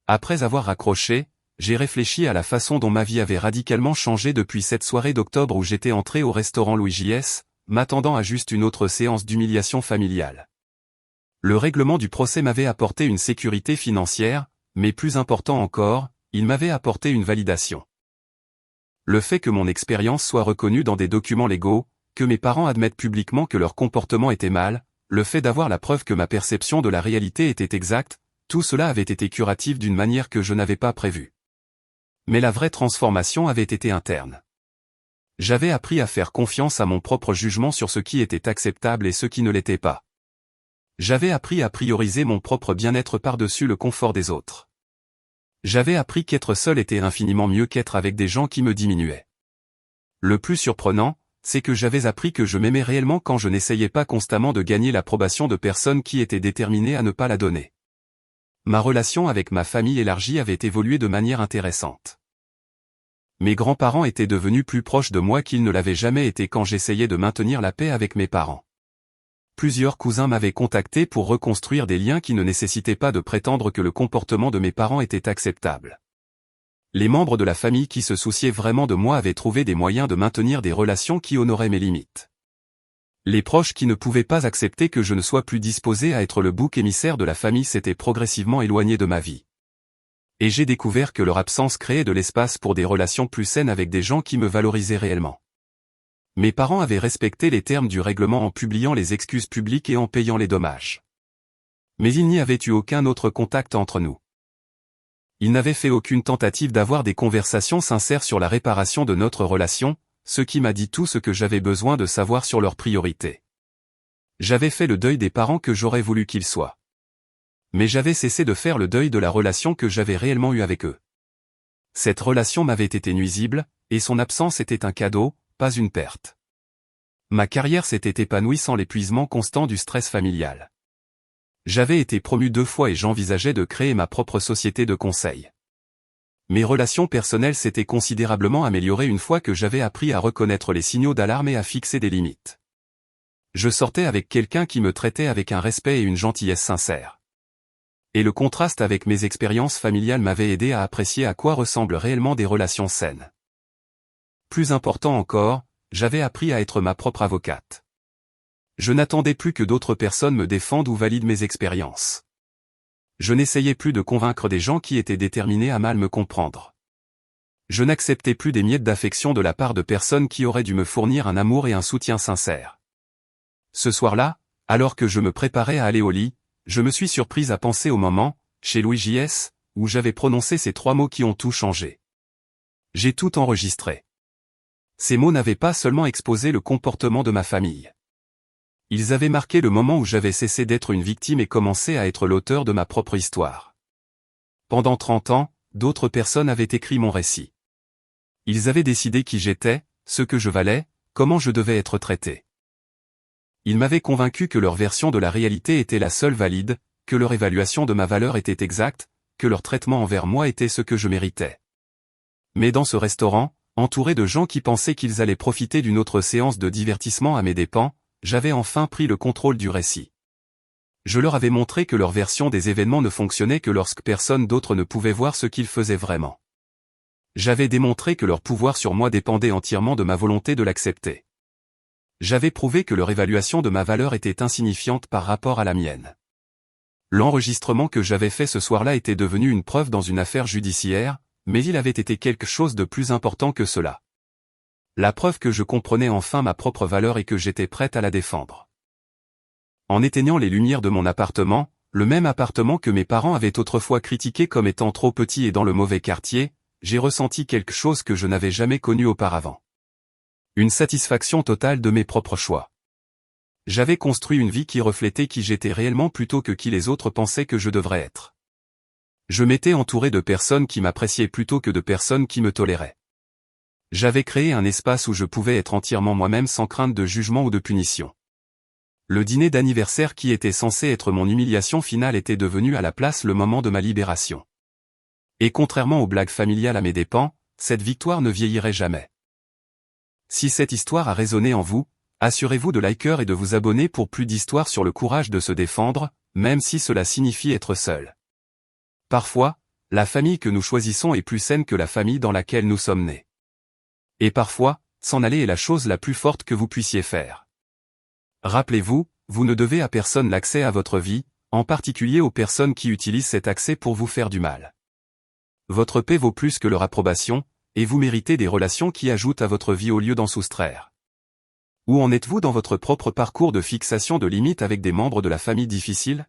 Après avoir raccroché, j'ai réfléchi à la façon dont ma vie avait radicalement changé depuis cette soirée d'octobre où j'étais entré au restaurant Louis JS, m'attendant à juste une autre séance d'humiliation familiale. Le règlement du procès m'avait apporté une sécurité financière, mais plus important encore, il m'avait apporté une validation. Le fait que mon expérience soit reconnue dans des documents légaux, que mes parents admettent publiquement que leur comportement était mal, le fait d'avoir la preuve que ma perception de la réalité était exacte, tout cela avait été curatif d'une manière que je n'avais pas prévue. Mais la vraie transformation avait été interne. J'avais appris à faire confiance à mon propre jugement sur ce qui était acceptable et ce qui ne l'était pas. J'avais appris à prioriser mon propre bien-être par-dessus le confort des autres. J'avais appris qu'être seul était infiniment mieux qu'être avec des gens qui me diminuaient. Le plus surprenant, c'est que j'avais appris que je m'aimais réellement quand je n'essayais pas constamment de gagner l'approbation de personnes qui étaient déterminées à ne pas la donner. Ma relation avec ma famille élargie avait évolué de manière intéressante. Mes grands-parents étaient devenus plus proches de moi qu'ils ne l'avaient jamais été quand j'essayais de maintenir la paix avec mes parents. Plusieurs cousins m'avaient contacté pour reconstruire des liens qui ne nécessitaient pas de prétendre que le comportement de mes parents était acceptable. Les membres de la famille qui se souciaient vraiment de moi avaient trouvé des moyens de maintenir des relations qui honoraient mes limites. Les proches qui ne pouvaient pas accepter que je ne sois plus disposé à être le bouc émissaire de la famille s'étaient progressivement éloignés de ma vie. Et j'ai découvert que leur absence créait de l'espace pour des relations plus saines avec des gens qui me valorisaient réellement. Mes parents avaient respecté les termes du règlement en publiant les excuses publiques et en payant les dommages. Mais il n'y avait eu aucun autre contact entre nous. Ils n'avaient fait aucune tentative d'avoir des conversations sincères sur la réparation de notre relation, ce qui m'a dit tout ce que j'avais besoin de savoir sur leurs priorités. J'avais fait le deuil des parents que j'aurais voulu qu'ils soient. Mais j'avais cessé de faire le deuil de la relation que j'avais réellement eue avec eux. Cette relation m'avait été nuisible, et son absence était un cadeau, pas une perte. Ma carrière s'était épanouie sans l'épuisement constant du stress familial. J'avais été promu 2 fois et j'envisageais de créer ma propre société de conseil. Mes relations personnelles s'étaient considérablement améliorées une fois que j'avais appris à reconnaître les signaux d'alarme et à fixer des limites. Je sortais avec quelqu'un qui me traitait avec un respect et une gentillesse sincères. Et le contraste avec mes expériences familiales m'avait aidé à apprécier à quoi ressemblent réellement des relations saines. Plus important encore, j'avais appris à être ma propre avocate. Je n'attendais plus que d'autres personnes me défendent ou valident mes expériences. Je n'essayais plus de convaincre des gens qui étaient déterminés à mal me comprendre. Je n'acceptais plus des miettes d'affection de la part de personnes qui auraient dû me fournir un amour et un soutien sincères. Ce soir-là, alors que je me préparais à aller au lit, je me suis surprise à penser au moment, chez Louis J.S., où j'avais prononcé ces 3 mots qui ont tout changé. J'ai tout enregistré. Ces mots n'avaient pas seulement exposé le comportement de ma famille. Ils avaient marqué le moment où j'avais cessé d'être une victime et commencé à être l'auteur de ma propre histoire. Pendant 30 ans, d'autres personnes avaient écrit mon récit. Ils avaient décidé qui j'étais, ce que je valais, comment je devais être traité. Ils m'avaient convaincu que leur version de la réalité était la seule valide, que leur évaluation de ma valeur était exacte, que leur traitement envers moi était ce que je méritais. Mais dans ce restaurant, entouré de gens qui pensaient qu'ils allaient profiter d'une autre séance de divertissement à mes dépens, j'avais enfin pris le contrôle du récit. Je leur avais montré que leur version des événements ne fonctionnait que lorsque personne d'autre ne pouvait voir ce qu'ils faisaient vraiment. J'avais démontré que leur pouvoir sur moi dépendait entièrement de ma volonté de l'accepter. J'avais prouvé que leur évaluation de ma valeur était insignifiante par rapport à la mienne. L'enregistrement que j'avais fait ce soir-là était devenu une preuve dans une affaire judiciaire, mais il avait été quelque chose de plus important que cela. La preuve que je comprenais enfin ma propre valeur et que j'étais prête à la défendre. En éteignant les lumières de mon appartement, le même appartement que mes parents avaient autrefois critiqué comme étant trop petit et dans le mauvais quartier, j'ai ressenti quelque chose que je n'avais jamais connu auparavant. Une satisfaction totale de mes propres choix. J'avais construit une vie qui reflétait qui j'étais réellement plutôt que qui les autres pensaient que je devrais être. Je m'étais entouré de personnes qui m'appréciaient plutôt que de personnes qui me toléraient. J'avais créé un espace où je pouvais être entièrement moi-même sans crainte de jugement ou de punition. Le dîner d'anniversaire qui était censé être mon humiliation finale était devenu à la place le moment de ma libération. Et contrairement aux blagues familiales à mes dépens, cette victoire ne vieillirait jamais. Si cette histoire a résonné en vous, assurez-vous de liker et de vous abonner pour plus d'histoires sur le courage de se défendre, même si cela signifie être seul. Parfois, la famille que nous choisissons est plus saine que la famille dans laquelle nous sommes nés. Et parfois, s'en aller est la chose la plus forte que vous puissiez faire. Rappelez-vous, vous ne devez à personne l'accès à votre vie, en particulier aux personnes qui utilisent cet accès pour vous faire du mal. Votre paix vaut plus que leur approbation, et vous méritez des relations qui ajoutent à votre vie au lieu d'en soustraire. Où en êtes-vous dans votre propre parcours de fixation de limites avec des membres de la famille difficiles?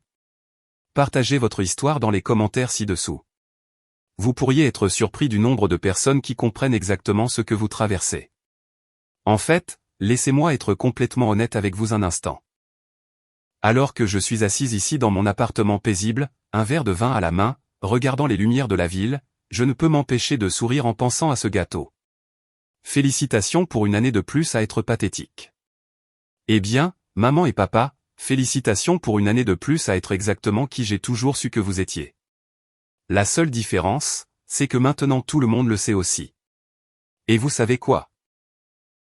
Partagez votre histoire dans les commentaires ci-dessous. Vous pourriez être surpris du nombre de personnes qui comprennent exactement ce que vous traversez. En fait, laissez-moi être complètement honnête avec vous un instant. Alors que je suis assise ici dans mon appartement paisible, un verre de vin à la main, regardant les lumières de la ville, je ne peux m'empêcher de sourire en pensant à ce gâteau. Félicitations pour une année de plus à être pathétique. Eh bien, maman et papa, félicitations pour une année de plus à être exactement qui j'ai toujours su que vous étiez. La seule différence, c'est que maintenant tout le monde le sait aussi. Et vous savez quoi?